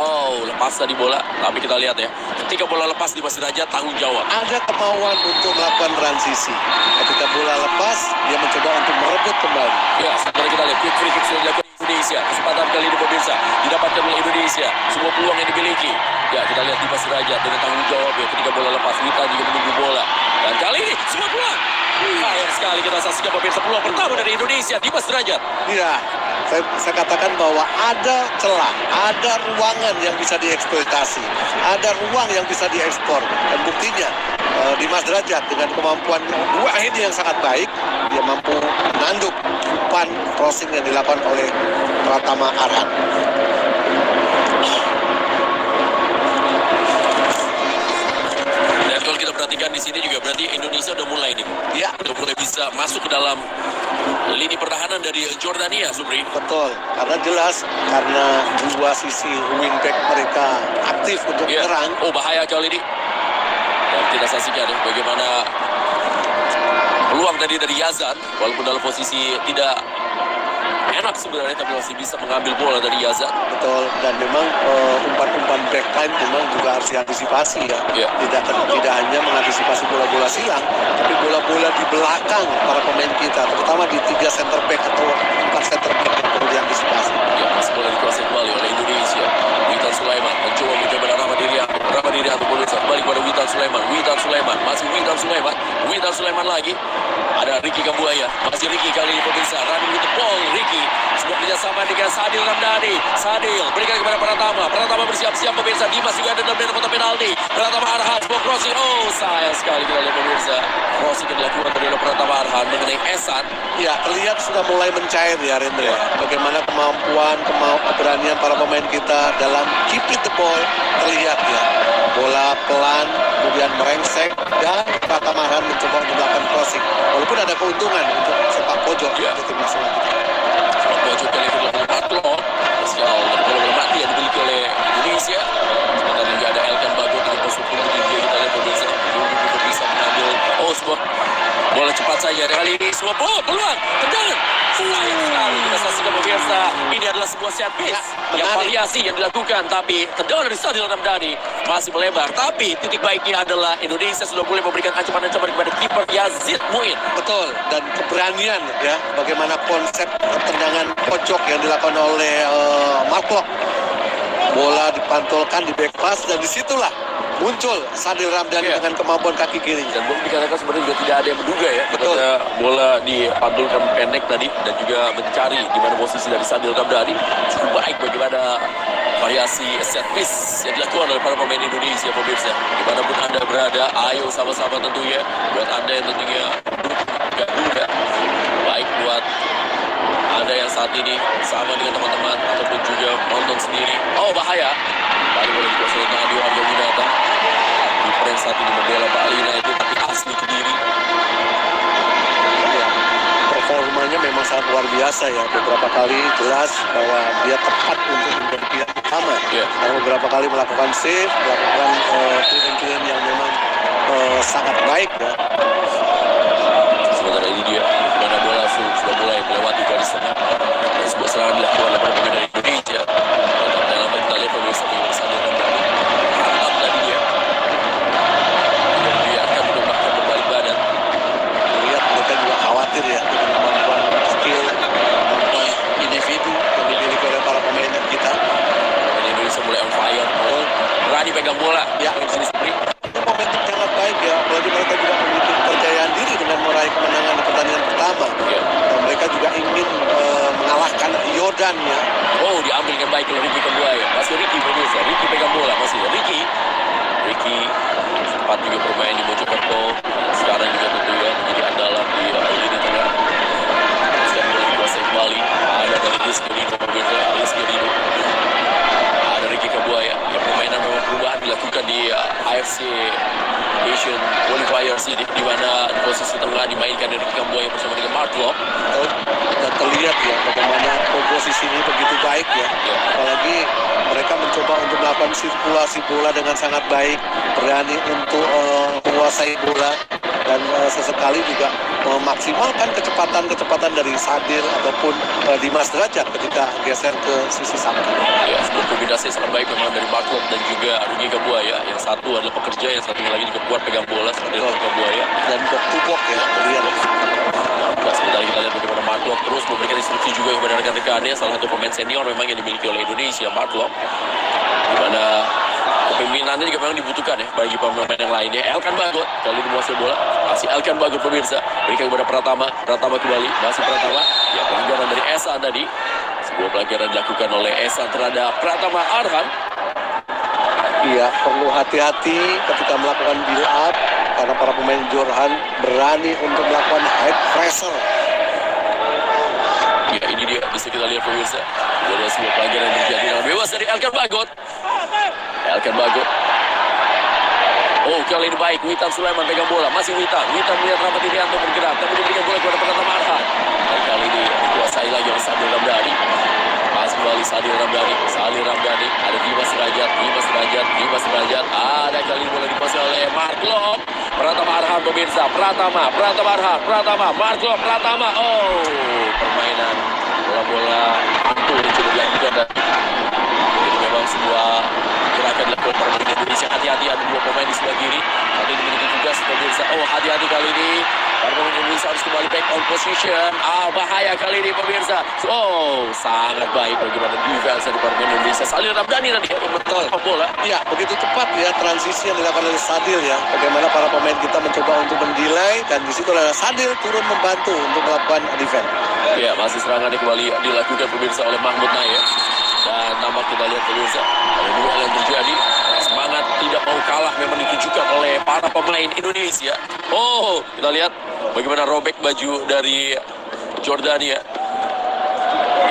Oh, lepas tadi bola. Tapi kita lihat ya, ketika bola lepas di Mas Derajat, tanggung jawab. ada kemauan untuk melakukan transisi. Ketika bola lepas, dia mencoba untuk merebut kembali. Ya, sekarang kita lihat quick free kick sudah dilakukan Indonesia. Kesempatan kali ini pemirsa didapatkan oleh Indonesia. Semua peluang yang dimiliki. Ya, kita lihat di Mas Derajat dengan tanggung jawab ya ketika bola lepas. Witan juga menunggu bola. Dan kali ini semua peluang. Sayang sekali kita saksikan pemirsa peluang pertama dari Indonesia di Mas Derajat. Iya, saya katakan bahwa ada celah, ada ruangan yang bisa dieksploitasi, ada ruang yang bisa diekspor. Dan buktinya Dimas Derajat dengan kemampuan dua ini yang sangat baik, dia mampu menanduk umpan crossing yang dilakukan oleh Pratama Arhan. Dan kalau kita perhatikan di sini juga berarti Indonesia udah mulai nih. Ya, Udah mulai bisa masuk ke dalam lini pertahanan dari Jordania, Supri. betul. Karena jelas, karena dua sisi wingback mereka aktif untuk Ya. menyerang. Oh, bahaya kali ini. Dan kita saksikan ya, bagaimana peluang tadi dari Yazan, walaupun dalam posisi tidak enak sebenarnya, tapi masih bisa mengambil bola dari Yazan. Betul, dan memang umpan-umpan back time memang juga harus diantisipasi ya. Ya. Tidak hanya mengantisipasi bola-bola silang, tapi bola-bola di belakang para pemain kita, terutama di 3 center back atau 4 center back yang perlu diantisipasi. Ya, masih bola dikuasai kembali oleh Indonesia. Witan Sulaiman mencoba Rahmat Irianto pemirsa kembali kepada Witan Sulaiman, masih Witan Sulaiman lagi. Ada Ricky Kambuaya, masih Ricky kali ini pemirsa, running with the ball, Ricky sebuah kerjasama dengan Sadil Ramdhani. Sadil berikan kepada Pratama. Pratama bersiap-siap pemirsa. Dimas juga ada dalam kotak penalti. Pratama Arhan, sebuah crossing. Oh, sayang sekali kita lihat pemirsa. Crossing yang dilakukan oleh Pratama Arhan mengenai Ehsan. Ya, terlihat sudah mulai mencair ya, Rendra. Bagaimana keberanian para pemain kita dalam keep it the ball terlihat ya. Bola pelan, kemudian merengsek, dan Pratama Arhan mencoba untuk melakukan crossing. Walaupun ada keuntungan untuk sepak pojok untuk tim nasional kita. Sepak pojok kali ini dilakukan Martlo. Spesial dari bola mati yang dimiliki oleh Indonesia. Sementara juga ada Elkan Bagot yang bersyukur tinggi. Kita lihat pemirsa. Belum bisa mengambil. Oh, sebuah bola cepat saja. Kali ini sebuah peluang. Tendangan. Sayang sekali kita saksikan pemirsa. Ini adalah sebuah set piece yang variasi yang dilakukan. Tapi tendangan dari Sadil Ramdhani masih melebar. Tapi titik baiknya adalah Indonesia sudah boleh memberikan ancaman-ancaman kepada kiper Yazid Muin. Betul, dan keberanian ya. Bagaimana konsep tendangan pojok yang dilakukan oleh Mark Klok. Bola dipantulkan di back pass dan disitulah muncul Sadil Ramdhani dengan kemampuan kaki kiri. Dan boleh dikatakan sebenarnya juga tidak ada yang menduga ya. Betul. Bola dipantulkan pendek tadi dan juga mencari di mana posisi dari Sadil Ramdhani. Cukup baik bagaimana variasi set piece yang dilakukan oleh para pemain Indonesia pemirsa. Dimanapun Anda berada, ayo sama-sama tentunya. Buat Anda yang tentunya duga baik buat Anda yang saat ini sama dengan teman-teman ataupun juga nonton sendiri. Oh, bahaya. Tadi boleh dikuasai Nadio Arjawinata. Kiper yang saat ini membela Bali United tapi asli Kediri. Ya, performanya memang sangat luar biasa ya. Beberapa kali jelas bahwa dia tepat untuk menjadi pilihan utama. Karena beberapa kali melakukan save, melakukan clean yang memang sangat baik ya. Sementara ini dia mana bola sudah mulai melewati garis tengah. Dan sebuah serangan dilakukan oleh pemain dari Indonesia. Dalam kita lihat pemirsa Sadil Ramdhani. Mantap tadi dia. Dan biarkan untuk bahkan berbalik badan. Lihat mereka juga khawatir ya dengan kemampuan skill, kemampuan individu yang dimiliki oleh para pemain kita. Dan Indonesia mulai on fire. Berani pegang bola. Ya, sini Supri. Itu momentum sangat baik ya. Apalagi mereka juga memiliki kepercayaan diri dengan meraih kemenangan di pertandingan pertama. Dan mereka juga ingin mengalahkan Yordan ya. Oh, diambil dengan baik oleh Ricky Kambuaya. Masih Ricky pemirsa. Ricky pegang bola masih. Ricky sempat juga bermain di Mojokerto. Sekarang juga tentunya menjadi andalan di lini tengah. Sekarang boleh dikuasai kembali. Ada dari Rizky Ridho pemirsa. Rizky Ridho. Ada Ricky Kambuaya. Yang permainan memang perubahan dilakukan di AFC Asian Qualifiers di mana di posisi tengah dimainkan dari Ricky Kambuaya bersama dengan Mark Klok. Dan terlihat ya bagaimana posisi ini begitu baik ya. Apalagi mereka mencoba untuk melakukan sirkulasi bola dengan sangat baik, berani untuk menguasai bola, dan sesekali juga memaksimalkan kecepatan dari Sadil ataupun Dimas Derajat ketika geser ke sisi samping. Ya, sebuah kombinasi sangat baik memang dari Mark Klok dan juga Rugi Kambuaya. Yang satu adalah pekerja, yang satunya lagi juga kuat pegang bola seperti Kambuaya. Dan bok ya, terlihat. Nah, sebentar kita lihat bagaimana Mark Klok terus memberikan instruksi juga kepada rekan-rekannya. Salah satu pemain senior memang yang dimiliki oleh Indonesia, Mark Klok. Di mana kepemimpinannya juga memang dibutuhkan ya bagi pemain yang lainnya. Elkan Bagot kali ini menguasai bola. Masih Elkan Bagot pemirsa. Berikan kepada Pratama. Pratama kembali. Masih Pratama. Ya, pelanggaran dari Ehsan tadi. Sebuah pelanggaran dilakukan oleh Ehsan terhadap Pratama Arhan. Iya, perlu hati-hati ketika melakukan build up karena para pemain Jorhan berani untuk melakukan high pressure. Ya, ini dia bisa kita lihat pemirsa. Ada sebuah pelanggaran yang terjadi dengan bebas dari Elkan Bagot. Elkan Bagot. Oh, kali ini baik. Witan Sulaiman pegang bola. Masih Witan melihat Rahmat Irianto bergerak. Tapi diberikan bola kepada Pratama Arhan. Dan kali ini dikuasai lagi oleh Sadil Ramdhani. Masih kembali Sadil Ramdhani. Ada Dimas Derajat. Ada kali ini bola dikuasai oleh Mark Klok. Pratama Arhan pemirsa. Pratama Arhan. Mark Klok. Oh, permainan bola-bola mantul dicoba dilakukan. Ini memang dalam sebuah gerakan dilakukan para pemain Indonesia. Hati-hati, ada dua pemain di sebelah kiri. Tapi memiliki tugas pemirsa. Oh, hati-hati kali ini. Para pemain Indonesia harus kembali back on position. Bahaya kali ini pemirsa. Oh, sangat baik bagaimana defense dari para pemain Indonesia. Salil Ramdhani nanti Betul. bola. Ya, begitu cepat ya transisi yang dilakukan oleh Sadil ya. Bagaimana para pemain kita mencoba untuk mendelay dan di situ adalah Sadil turun membantu untuk melakukan defense. Ya, masih serangan yang kembali dilakukan pemirsa oleh Mahmud Nair. Dan nampak kita lihat pemirsa, ada dua yang terjadi. Semangat tidak mau kalah memang ditunjukkan oleh para pemain Indonesia. Oh, kita lihat bagaimana robek baju dari Jordania.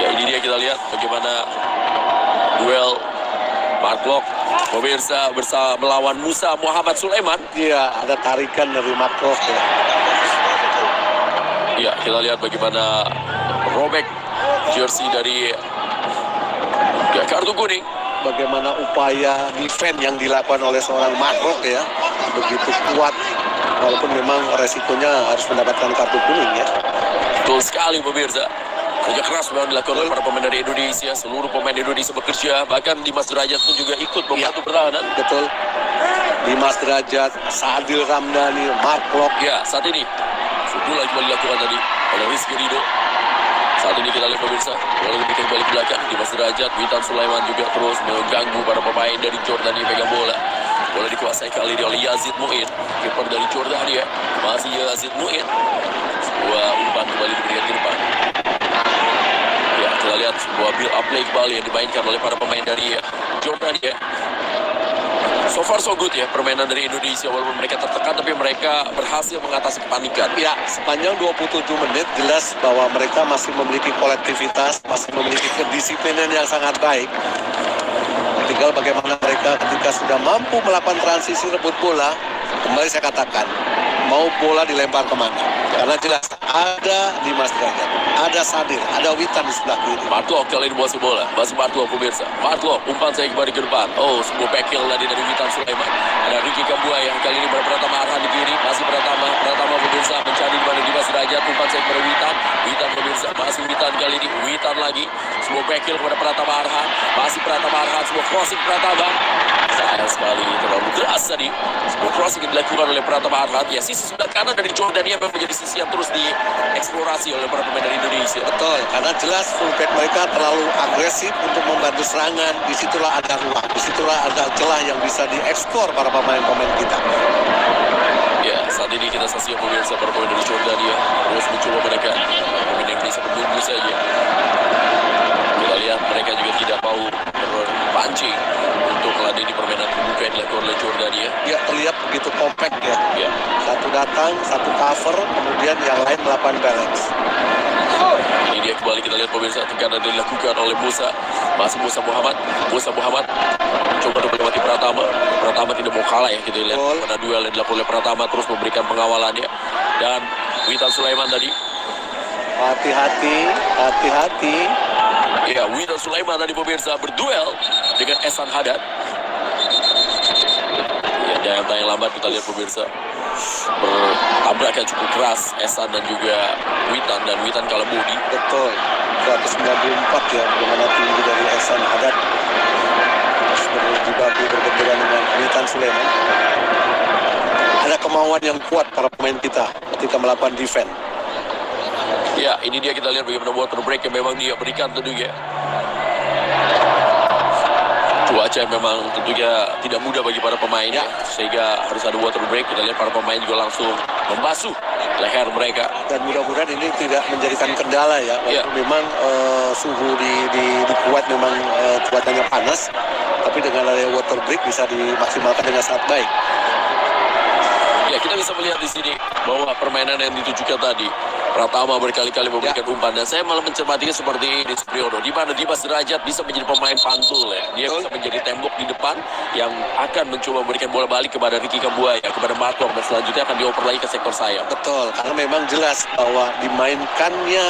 Ya, ini dia kita lihat bagaimana duel Mark Locke pemirsa bersama melawan Musa Muhammad Sulaiman. Iya, ada tarikan dari Makrof ya. Ya, kita lihat bagaimana robek jersey dari kartu kuning. Bagaimana upaya defense yang dilakukan oleh seorang Makrof ya. Begitu kuat. Walaupun memang resikonya harus mendapatkan kartu kuning ya. Betul sekali pemirsa. Kerja keras memang dilakukan oleh para pemain dari Indonesia. Seluruh pemain Indonesia bekerja. Bahkan Dimas Derajat pun juga ikut membantu pertahanan. Betul. Dimas Derajat, Sadil Ramdhani, Mark Locke. Ya, saat ini bola cuma dilakukan tadi oleh Rizky Ridho. Saat ini kita lihat pemirsa, bola diberikan balik belakang. Dimas Derajat, Witan Sulaiman juga terus mengganggu para pemain dari Jordania pegang bola. Bola dikuasai kali ini oleh Yazid Mu'in, kiper dari Jordania. Masih Yazid Mu'in. Sebuah umpan kembali diberikan ke depan. Ya, kita lihat sebuah build up play kembali yang dimainkan oleh para pemain dari Jordania. So far so good ya permainan dari Indonesia, walaupun mereka tertekan tapi mereka berhasil mengatasi kepanikan. Ya, sepanjang 27 menit jelas bahwa mereka masih memiliki kolektivitas, masih memiliki kedisiplinan yang sangat baik. Tinggal bagaimana mereka ketika sudah mampu melakukan transisi rebut bola, kembali saya katakan, mau bola dilempar kemana. Karena jelas ada Dimas Derajat, ada Sadil, ada Witan di sebelah kiri. Martlo kali ini menguasai bola, masih Martlo pemirsa. Martlo, umpan saya kembali ke depan. Oh, sebuah back heel tadi dari Witan Sulaiman. Ada Ricky Kambuaya yang kali ini Pratama Arhan di kiri, masih Pratama pemirsa mencari di mana Dimas Derajat. Umpan saya kepada Witan pemirsa, masih Witan kali ini, Witan lagi. Sebuah back heel kepada Pratama Arhan, masih Pratama Arhan, sebuah crossing Pratama. Sayang sekali, terlalu keras tadi. Sebuah crossing yang dilakukan oleh Pratama Arhan. Ya, sisi sebelah kanan dari Jordania memang menjadi sisi yang terus dieksplorasi oleh para pemain dari Indonesia. Betul, karena jelas fullback mereka terlalu agresif untuk membantu serangan. Disitulah ada ruang, disitulah ada celah yang bisa dieksplor para pemain-pemain kita. Ya, saat ini kita saksikan pemirsa para pemain dari Jordania terus mencoba mereka. Pemain Indonesia menunggu saja. Kita lihat mereka juga tidak mau berpancing untuk meladeni permainan terbuka yang dilakukan oleh Jordania. Ya, terlihat begitu kompak ya. Ya. Satu datang, satu cover, kemudian yang lain melakukan balance. Ini dia kembali kita lihat pemirsa, tekanan yang dilakukan oleh Musa. Masih Musa Muhammad coba melewati Pratama tidak mau kalah ya, kita lihat pada duel yang dilakukan oleh Pratama terus memberikan pengawalannya. Dan Witan Sulaiman tadi, Hati-hati. ya, Witan Sulaiman tadi pemirsa berduel dengan Ehsan Haddad. Ya, jangan lambat kita lihat pemirsa, bertabrakan cukup keras Ehsan dan juga Witan kalah bodi. Betul, 194 ya, bagaimana tinggi dari Ehsan Haddad. Berjibaku berbenturan dengan Witan Sulaiman. Ada kemauan yang kuat para pemain kita ketika melakukan defense. Ya, ini dia kita lihat bagaimana water break yang memang dia berikan tentunya. Cuaca yang memang tentunya tidak mudah bagi para pemain ya, sehingga harus ada water break. Kita lihat para pemain juga langsung membasuh leher mereka. Dan mudah-mudahan ini tidak menjadikan kendala ya. Walaupun memang suhu di Kuwait memang cuacanya panas, tapi dengan adanya water break bisa dimaksimalkan dengan sangat baik. Ya, kita bisa melihat di sini bahwa permainan yang ditujukan tadi, Pratama berkali-kali memberikan umpan, dan saya malah mencermatinya seperti ini Supriyono, di mana Dimas Derajat bisa menjadi pemain pantul ya. Dia bisa menjadi tembok di depan yang akan mencoba memberikan bola balik kepada Ricky Kambuaya, kepada Martlo, dan selanjutnya akan dioper lagi ke sektor sayap. Betul, karena memang jelas bahwa dimainkannya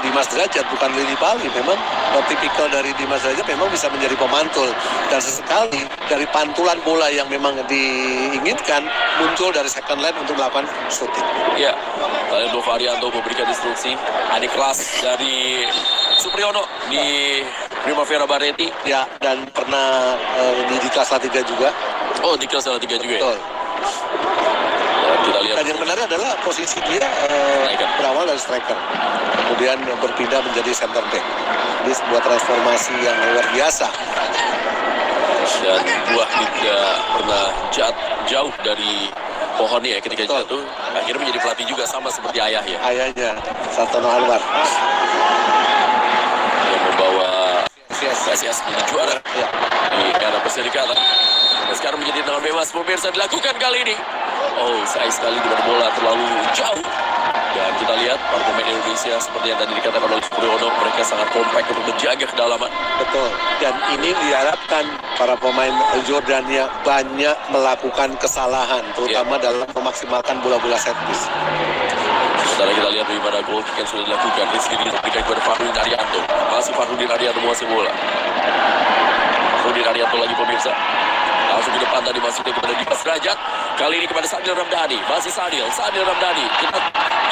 Dimas Derajat bukan Lili Bali. Memang tipikal dari Dimas Derajat memang bisa menjadi pemantul, dan sesekali dari pantulan bola yang memang diinginkan muncul dari second line untuk melakukan shooting. Ya, kalian Nova Arianto memberikan instruksi. Adik kelas dari Supriyono di Primavera Barretti. Ya, dan pernah di kelas A3 juga. Oh, di kelas A3 juga ya? Betul. Kita lihat. Dan yang menarik adalah posisi dia Striker. berawal dari striker, kemudian berpindah menjadi center back. Ini sebuah transformasi yang luar biasa. Dan buah tidak pernah jauh dari pohonnya ya ketika Betul. jatuh. Akhirnya menjadi pelatih juga sama seperti ayah ya. Ayahnya Sartono Anwar. Yang membawa Yes. PSIS menjadi juara Ya. di era Perserikatan. Dan sekarang menjadi tendangan bebas pemirsa dilakukan kali ini. Oh, sayang sekali di bola terlalu jauh. Dan kita lihat para pemain Indonesia seperti yang tadi dikatakan oleh Suryono, mereka sangat kompak untuk menjaga kedalaman. Betul. Dan ini diharapkan para pemain Jordania banyak melakukan kesalahan, terutama dalam memaksimalkan bola-bola set piece. Sementara kita lihat bagaimana gol kick yang sudah dilakukan. Rizky diberikan kepada Farudin Arianto. Masih Farudin Arianto menguasai bola. Farudin Arianto lagi pemirsa. Langsung ke depan tadi masuknya kepada Dimas Derajat. Kali ini kepada Sadil Ramdhani. Masih Sadil Ramdhani. Kita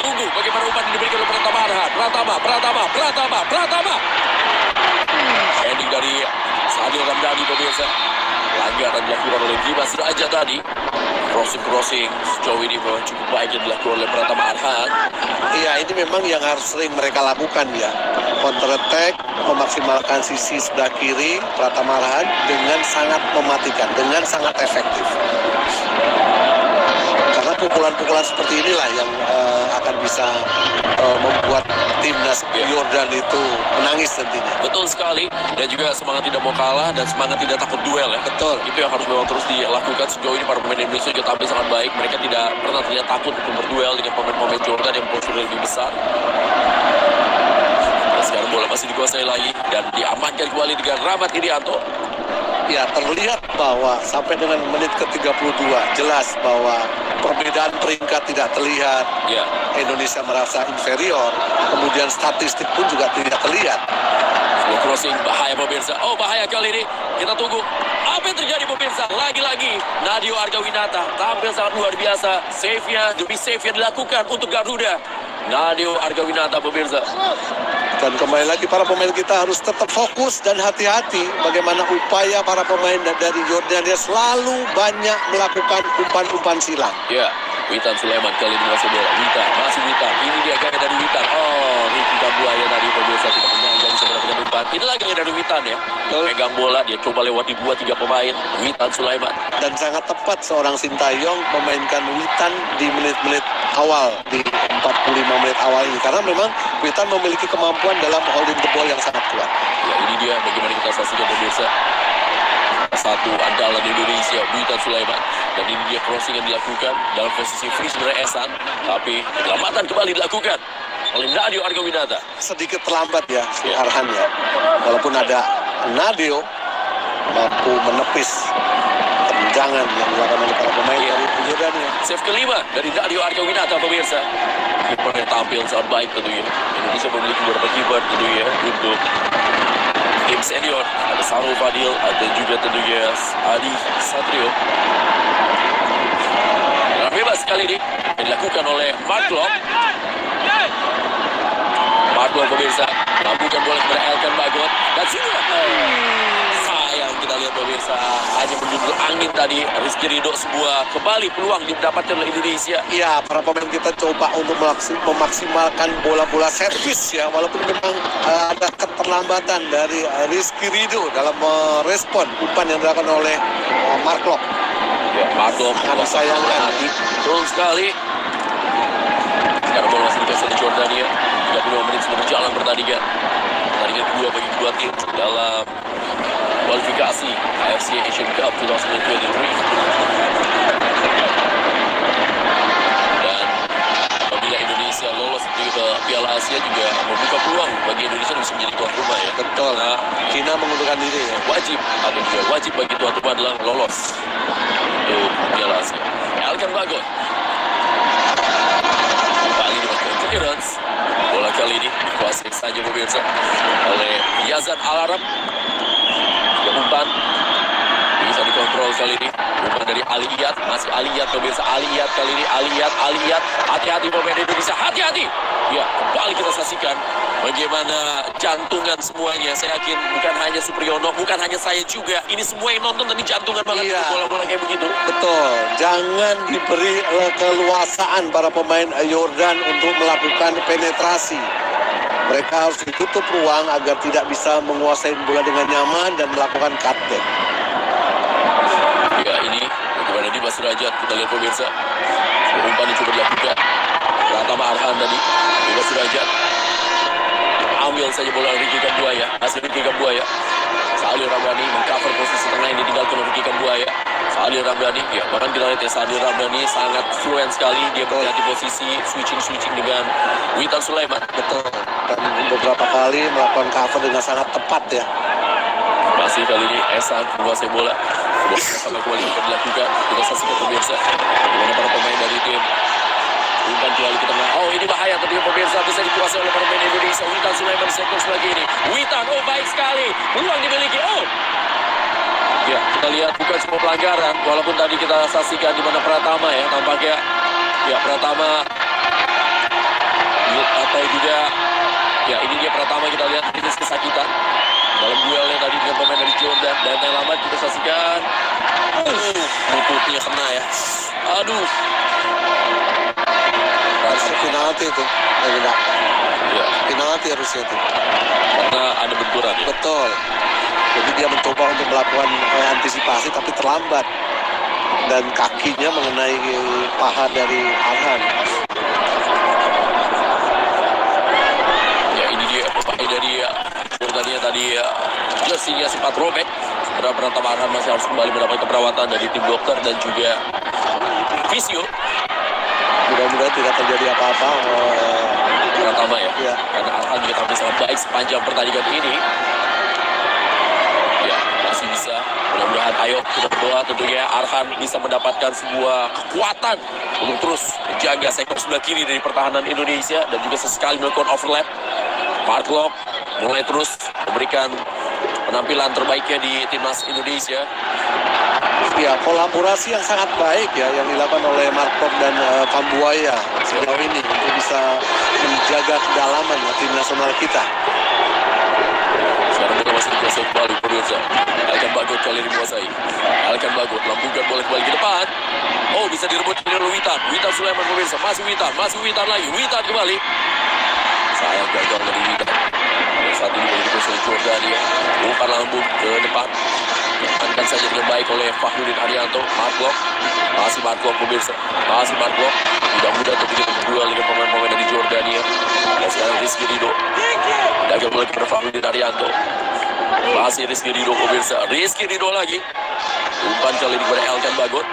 tunggu bagaimana umpan diberikan oleh Pratama Arhan. Pratama. Heading dari Sadil Ramdhani pemirsa. Pelanggaran dilakukan oleh Dimas Derajat tadi. Crossing sejauh ini memang cukup baik yang dilakukan oleh Pratama Arhan. Iya, ini memang yang harus sering mereka lakukan ya. Counter attack, memaksimalkan sisi sebelah kiri Pratama Arhan dengan sangat mematikan, dengan sangat efektif. Karena pukulan-pukulan seperti inilah yang akan bisa membuat timnas Jordan itu menangis nantinya. Betul sekali, dan juga semangat tidak mau kalah dan semangat tidak takut duel ya. Betul. Itu yang harus memang terus dilakukan. Sejauh ini para pemain Indonesia juga tampil sangat baik. Mereka tidak pernah terlihat takut untuk berduel dengan pemain-pemain Jordan yang posisinya lebih besar. Dan sekarang bola masih dikuasai lagi dan diamankan kembali dengan Rahmat Irianto. Ya, terlihat bahwa sampai dengan menit ke-32 jelas bahwa perbedaan peringkat tidak terlihat. Ya, Indonesia merasa inferior, kemudian statistik pun juga tidak terlihat. sebuah crossing bahaya pemirsa. Oh, bahaya kali ini. Kita tunggu apa yang terjadi pemirsa. Lagi-lagi Nadeo Argawinata tampil sangat luar biasa. Save-nya demi save yang dilakukan untuk Garuda. Nadeo Argawinata pemirsa. Dan kembali lagi para pemain kita harus tetap fokus dan hati-hati bagaimana upaya para pemain dari Jordania selalu banyak melakukan umpan-umpan silang. Ya, Witan Sulaiman kali ini masuk bola. Masih Witan. Ini dia gaya dari Witan. Oh, Ricky Kambuaya tadi pemirsa tidak menyangka bisa mendapatkan umpan. Ini lagi gaya dari Witan ya. Pegang bola, dia coba lewati 2-3 pemain. Witan Sulaiman. Dan sangat tepat seorang Sintayong memainkan Witan di menit-menit awal, di 45 menit awal ini. Karena memang Witan memiliki kemampuan dalam holding the ball yang sangat kuat. Ya, ini dia bagaimana kita saksikan pemirsa. Satu andalan Indonesia, Witan Sulaiman. Dan ini dia crossing yang dilakukan dalam posisi free sebenarnya Esan. Tapi penyelamatan kembali dilakukan oleh Nadeo Argawinata. Sedikit terlambat ya si Arhan ya. Walaupun ada Nadeo mampu menepis tendangan yang dilakukan oleh para pemain dari Jordania. Save kelima dari Nadeo Argawinata pemirsa. Kiper yang tampil sangat baik tentunya. Indonesia memiliki beberapa kiper tentunya untuk tim senior. Ada Sarul Fadil, ada juga tentunya Adi Satrio. Dan bebas kali ini yang dilakukan oleh Mark Lok pemirsa. Mampukan bola kepada Elkan Bagot. Dan sudah. Sayang kita lihat pemirsa. Hanya menjemput angin tadi. Rizky Ridho sebuah kembali peluang didapatkan oleh Indonesia. Iya, para pemain kita coba untuk memaksimalkan bola-bola servis ya. Walaupun memang ada keterlambatan dari Rizky Ridho dalam merespon umpan yang dilakukan oleh Mark Lok. Ya, Mark Lok sangat disayangkan. Betul sekali. Sekarang bola masih dikasih di Jordania. 30 menit sudah berjalan pertandingan. Pertandingan kedua bagi kedua tim dalam kualifikasi AFC Asian Cup 2023. Dan apabila Indonesia lolos ke Piala Asia juga membuka peluang bagi Indonesia bisa menjadi tuan rumah ya. Betul. Nah, China mengundurkan diri ya. Wajib bagi tuan rumah adalah lolos untuk Piala Asia. Elkan Bagot kembali dimakan clearance. Bola kali ini dikuasai saja pemirsa oleh Yazan Al-Arab. Umpan bisa dikontrol kali ini. Umpan dari Aliyat, masih Aliyat pemirsa. Aliyat kali ini, Aliyat. Hati-hati pemain Indonesia, hati-hati. Ya, kembali kita saksikan bagaimana jantungan semuanya. Saya yakin bukan hanya Supriyono, bukan hanya saya juga. Ini semua yang nonton tadi jantungan banget Iya. bola-bola kayak begitu. Betul, jangan diberi keluasaan para pemain Yordan untuk melakukan penetrasi. Mereka harus ditutup ruang agar tidak bisa menguasai bola dengan nyaman dan melakukan cutback. Ya, ini bagaimana di Mas Derajat, kita lihat pemirsa. Umpan coba dilakukan. Pratama Arhan tadi, di Mas Derajat. Ambil saja bola Ricky Kambuaya, hasil Ricky Kambuaya. Sadil Ramdhani mengcover posisi tengah yang ditinggalkan oleh Ricky Kambuaya. Sadil Ramdhani, ya bahkan kita lihat ya Sadil Ramdhani sangat fluent sekali. Dia berganti posisi, switching dengan Witan Sulaiman. Betul, dan beberapa kali melakukan cover dengan sangat tepat ya. Masih kali ini Esan menguasai bola. Sama kembali dilakukan. Kita saksikan pemirsa bagaimana para pemain dari tim umpan kembali ke tengah. Oh, ini bahaya tadi pemirsa, bisa dikuasai oleh para pemain Indonesia. Witan Sulaiman sektor sebelah kiri. Witan, oh baik sekali. Peluang dimiliki. Oh. Ya, kita lihat bukan semua pelanggaran. Walaupun tadi kita saksikan di mana Pratama ya tampaknya. Ya, Pratama atau juga ya ini dia Pratama, kita lihat ini kesakitan dalam duelnya tadi dengan pemain dari Jordan. Dan yang lama kita saksikan lututnya kena ya. Aduh. Harusnya penalti itu. Enggak. Ya, Penalti harusnya itu. karena ada benturan ya. Betul. Jadi dia mencoba untuk melakukan antisipasi tapi terlambat. Dan kakinya mengenai paha dari Arhan. Ya, ini dia pemain dari Jordania tadi jersey-nya sempat robek. Sebenarnya Pratama Arhan masih harus kembali mendapatkan perawatan dari tim dokter dan juga fisio. Mudah-mudahan tidak terjadi apa-apa. Pratama ya. Ya. Karena Arhan juga tampil sangat baik sepanjang pertandingan ini. Ya, masih bisa. Mudah-mudahan ayo kita berdoa tentunya Arhan bisa mendapatkan sebuah kekuatan untuk terus menjaga sektor sebelah kiri dari pertahanan Indonesia dan juga sesekali melakukan overlap. Mark Locke mulai terus memberikan penampilan terbaiknya di timnas Indonesia. Ya, kolaborasi yang sangat baik ya yang dilakukan oleh Markov dan Kambuaya sejauh ini untuk bisa menjaga kedalaman tim nasional kita. Sekarang bola masih dikuasai kembali pemirsa. Alkan Bagot kali ini menguasai. Alkan Bagot lambungkan bola kembali ke depan. Oh, bisa direbut oleh Witan. Witan Sulaiman pemirsa. Masih Witan lagi. Witan kembali. Sayang gagal dari Witan. Saat ini bola dikuasai Jordania. Umpan lambung ke depan. Diamankan saja dengan baik oleh Fakhrudin Arianto. Mark Locke. Masih Mark Locke pemirsa. Masih Mark Locke. Mudah-mudahan untuk kita berdua dengan pemain-pemain dari Jordania. Dan sekarang Rizky Ridho. Dagang bola kepada Fakhrudin Arianto. Masih Rizky Ridho pemirsa. Rizky Ridho lagi. Umpan kali ini kepada Alkan Bagot.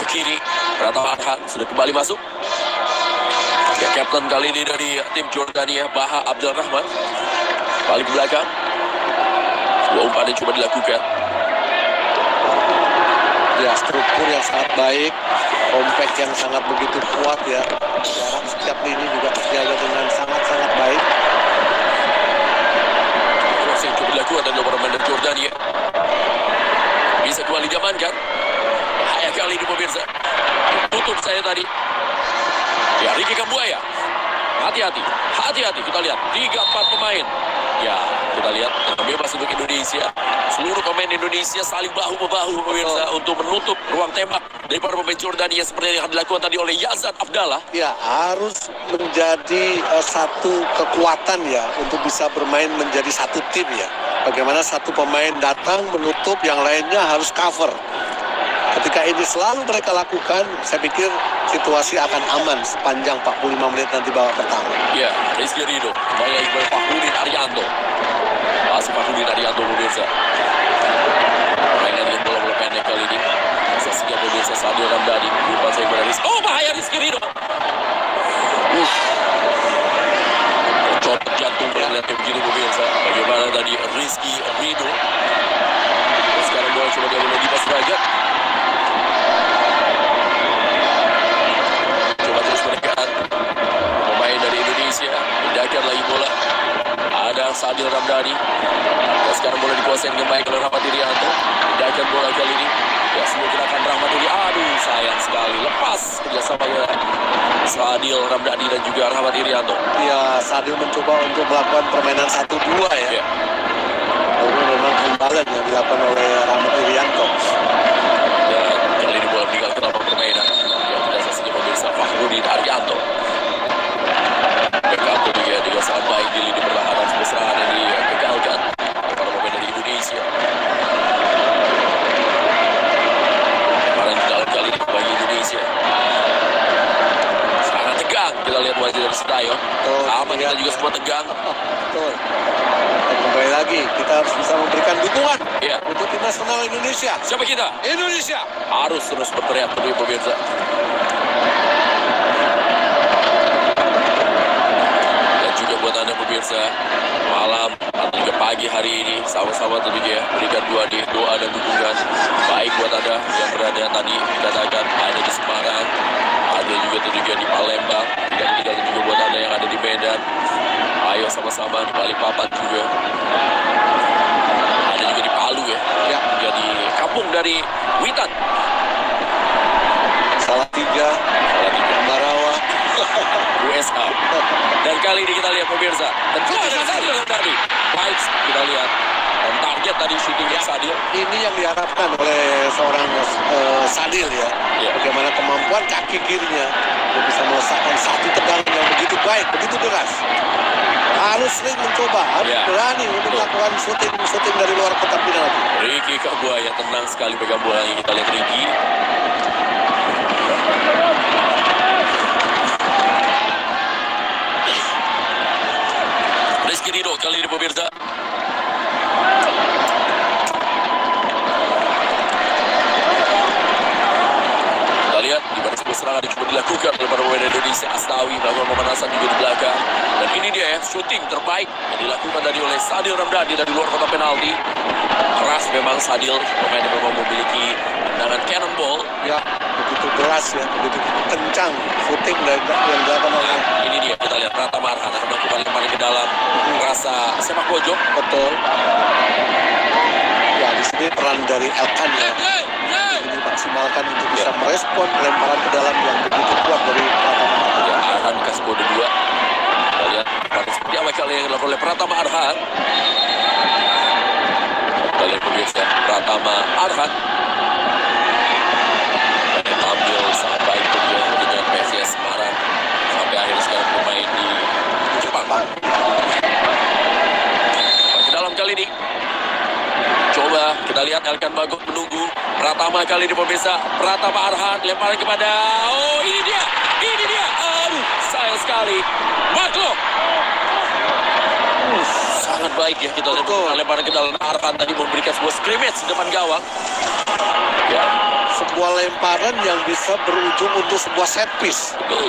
Ke kiri. Pratama Arhan sudah kembali masuk. Ya, kapten kali ini dari tim Jordania, Baha Abdul Rahman. Balik ke belakang. Sebuah umpan yang coba dilakukan. Ya, struktur yang sangat baik, compact yang sangat begitu kuat ya. Jarak setiap lini juga terjaga dengan sangat-sangat baik. Terus yang coba dilakukan adalah pemain dari Jordania. Bisa kembali diamankan. Bahaya kali ini pemirsa. Tutup saya tadi. Ya, Ricky Kambuaya. Hati-hati. Kita lihat 3-4 pemain. Ya, kita lihat bebas untuk Indonesia. Seluruh pemain Indonesia saling bahu-membahu pemirsa untuk menutup ruang tembak dari para pemain Jordania seperti yang dilakukan tadi oleh Yazan Abdallah. Ya, harus menjadi satu kekuatan ya untuk bisa bermain menjadi satu tim ya. Bagaimana satu pemain datang menutup, yang lainnya harus cover. Ketika ini selalu mereka lakukan, saya pikir situasi akan aman sepanjang 45 menit nanti babak pertama. Ya, Rizky Ridho kembali lagi kepada Fakhrudin Arianto. Masih Fakhrudin Arianto pemirsa. Mainan dengan bola pendek kali ini. Saksikan pemirsa Sadil Ramdhani. Umpan saya kepada Rizky. Oh, bahaya Rizky Ridho. Cocok jantung melihat begini pemirsa. Bagaimana tadi Rizky Ridho. Sekarang bola coba diambil oleh Dimas Derajat. Coba terus menekan pemain dari Indonesia. Pindahkan lagi bola. Ada Sadil Ramdhani. sekarang bola dikuasai dengan baik oleh Rahmat Irianto. Pindahkan bola kali ini. Ya, semua gerakan Rahmat Irianto. Aduh, sayang sekali. Lepas kerjasamanya Sadil Ramdhani dan juga Rahmat Irianto. Ya, Sadil mencoba untuk melakukan permainan 1-2 ya. Lalu memang imbalan yang dilakukan oleh Rahmat Irianto. Dan kali ini bola meninggalkan lapangan permainan. Yang tidak saksinya pemirsa Fakhrudin Arianto. Irianto juga sangat baik di lini pertahanan serangan yang digagalkan oleh para pemain dari Indonesia. Kemarin di dalam kali ini bagi Indonesia. Sangat tegang. Kita lihat wajah dari Sintayong. Sama kita juga semua tegang. Betul. Dan kembali lagi, kita harus bisa memberikan dukungan untuk tim nasional Indonesia. Siapa kita? Indonesia. Harus terus berteriak bagi pemirsa. Dan juga buat Anda pemirsa, malam atau juga pagi hari ini sama-sama tentunya berikan doa dan dukungan baik buat Anda yang berada tadi dikatakan ada di Semarang, ada juga tentunya di Palembang, tidak juga buat Anda yang ada di Medan. Ayo sama-sama di Balikpapan juga. Ada juga di Palu ya. Jadi kampung dari Witan. Salatiga, Ambarawa, USA. Dan kali ini kita lihat pemirsa. Dan Sadil tadi. Baik kita lihat. Dan target tadi shootingnya Sadil. ini yang diharapkan oleh seorang Sadil ya. Bagaimana kemampuan kaki kirinya untuk bisa melesatkan satu tendangan yang begitu baik, begitu deras. Harus sering mencoba, harus berani untuk melakukan shooting dari luar kotak penalti. Ricky Kabuaya tenang sekali pegang bola. Kita lihat Ricky. Rizky Ridho kali ini pemirsa. Kita lihat di mana sebuah serangan yang coba dilakukan oleh para pemain Indonesia. Astawi melakukan pemanasan juga di belakang. Dan ini dia ya, shooting terbaik yang dilakukan tadi oleh Sadil Ramdhani dari luar kotak penalti. Keras memang Sadil, pemain yang memang memiliki tendangan cannonball. Ya, begitu deras ya, begitu kencang shooting yang dilakukan oleh. Ini dia, kita lihat Pratama Arhan akan melakukan lemparan ke dalam rasa sepak pojok. Betul. Ya, di sini peran dari Elkan ya. Ini maksimalkan untuk bisa merespon lemparan ke dalam yang begitu kuat dari Pratama Arhan. Ya, Arhan kasih kode 2. Kita lihat seperti apa kali yang dilakukan oleh Pratama Arhan. Kita lihat pemirsa Pratama Arhan. Dan tampil sangat baik juga dengan PSIS Semarang sampai akhirnya sekarang bermain di Jepang. Ke dalam kali ini. Coba kita lihat Elkan Bagot menunggu Pratama kali ini pemirsa. Pratama Arhan lemparan kepada ini dia. Aduh, sayang sekali. Maklum. Sangat baik ya kita lihat lemparan ke dalam. Arhan tadi memberikan sebuah scrimmage di depan gawang. Ya, sebuah lemparan yang bisa berujung untuk sebuah set piece. betul.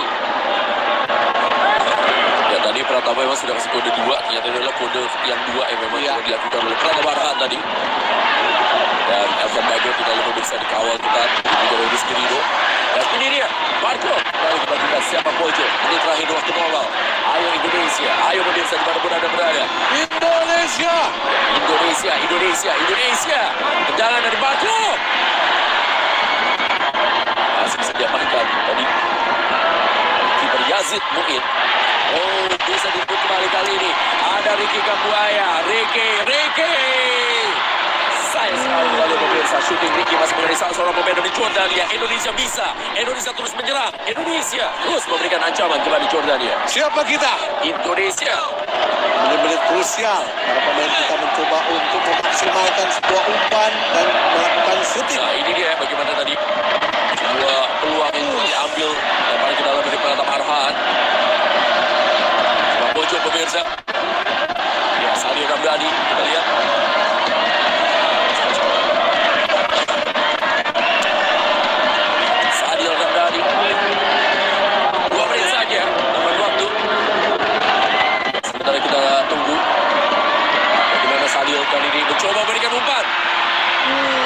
Ya tadi Pratama memang sudah kasih kode 2. Ternyata adalah kode yang 2 yang memang sudah dilakukan oleh Pratama Arhan tadi. Dan Elkan Bagot kita lihat bisa dikawal kita juga oleh Rizky Ridho. Dan ini dia Marco. Lalu kita siapa pojok. Ini terakhir waktu normal. Ayo Indonesia, ayo pemirsa dimanapun Anda berada. Indonesia. Tendangan dari Marco. Masih bisa diamankan tadi kiper Yazid Mu'in. Oh, bisa dibuat kembali kali ini. Ada Ricky Kabuaya. Ricky. Sayang sekali kali pemirsa. Shooting Ricky masih menjadi salah seorang pemain dari Jordania. Indonesia bisa. Indonesia terus menyerang. Indonesia terus memberikan ancaman kepada Jordania. Siapa kita? Indonesia. Menit-menit krusial. Para pemain kita mencoba untuk memaksimalkan sebuah umpan dan melakukan shooting. Nah, ini dia bagaimana tadi dua peluang itu diambil lemparan ke dalam dari Pratama Arhan. Cuma pojok pemirsa. Ya, Sadil Ramdhani kita lihat. Sadil Ramdhani. 2 menit saja tambah waktu. Sementara kita tunggu bagaimana Sadil kali ini mencoba memberikan umpan.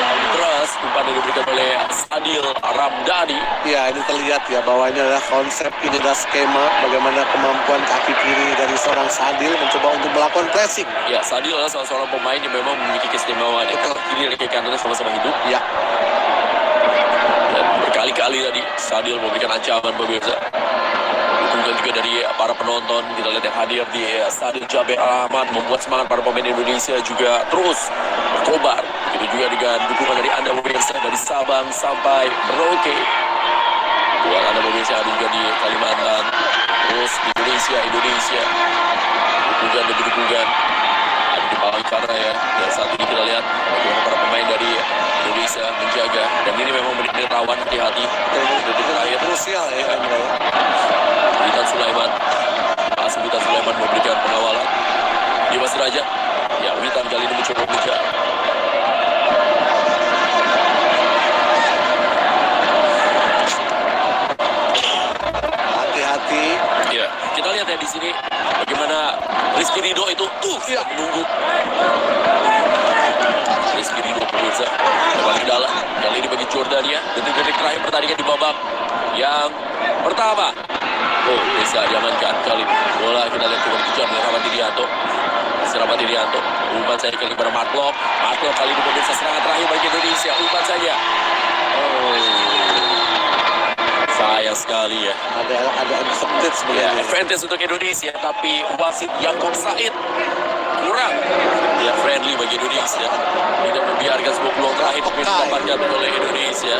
Lalu keras umpan yang diberikan oleh Sadil. Sadil Ramdhani. Ya, ini terlihat ya bahwa ini adalah konsep, ini adalah skema bagaimana kemampuan kaki kiri dari seorang Sadil mencoba untuk melakukan pressing. Ya, Sadil adalah salah seorang pemain yang memang memiliki keistimewaan. Kaki kiri dan kaki kanannya sama-sama hidup. Ya, Dan berkali-kali tadi Sadil memberikan ancaman pemirsa. Dukungan juga dari para penonton. Kita lihat yang hadir di Stadion Jaber Rahmat membuat semangat para pemain Indonesia juga terus berkobar. Begitu juga dengan dukungan dari Anda pemirsa dari Sabang sampai Merauke. Buat Anda pemirsa ada juga di Kalimantan. Terus Indonesia. Dukungan demi dukungan. Ada di Palangkaraya ya. Dan saat ini kita lihat bagaimana para pemain dari Indonesia menjaga. Dan ini memang benar-benar rawan, hati-hati. itu terakhir krusial ya. Witan Sulaiman. Witan Sulaiman memberikan pengawalan. Dimas Derajat. Ya, Witan kali ini mencoba mengejar. Hati-hati. Ya, kita lihat ya di sini bagaimana Rizky Ridho itu Ya. menunggu. Rizky Ridho pemirsa kembali dalam. Kali ini bagi Jordania. Detik-detik terakhir pertandingan di babak yang pertama. Oh, bisa diamankan kali ini. Bola kita lihat coba dikejar oleh Rahmat Irianto. Rahmat Irianto. Umpan saja kali kepada Mark-Klok. Mark-Klok kali ini pemirsa serangan terakhir bagi Indonesia. Umpan saja. Oh, sayang sekali ya. Ada advantage Ya, sebenarnya. advantage untuk Indonesia, tapi wasit Yaakob Said kurang. Ya, friendly bagi Indonesia. Tidak membiarkan sebuah peluang terakhir untuk didapatkan oleh Indonesia.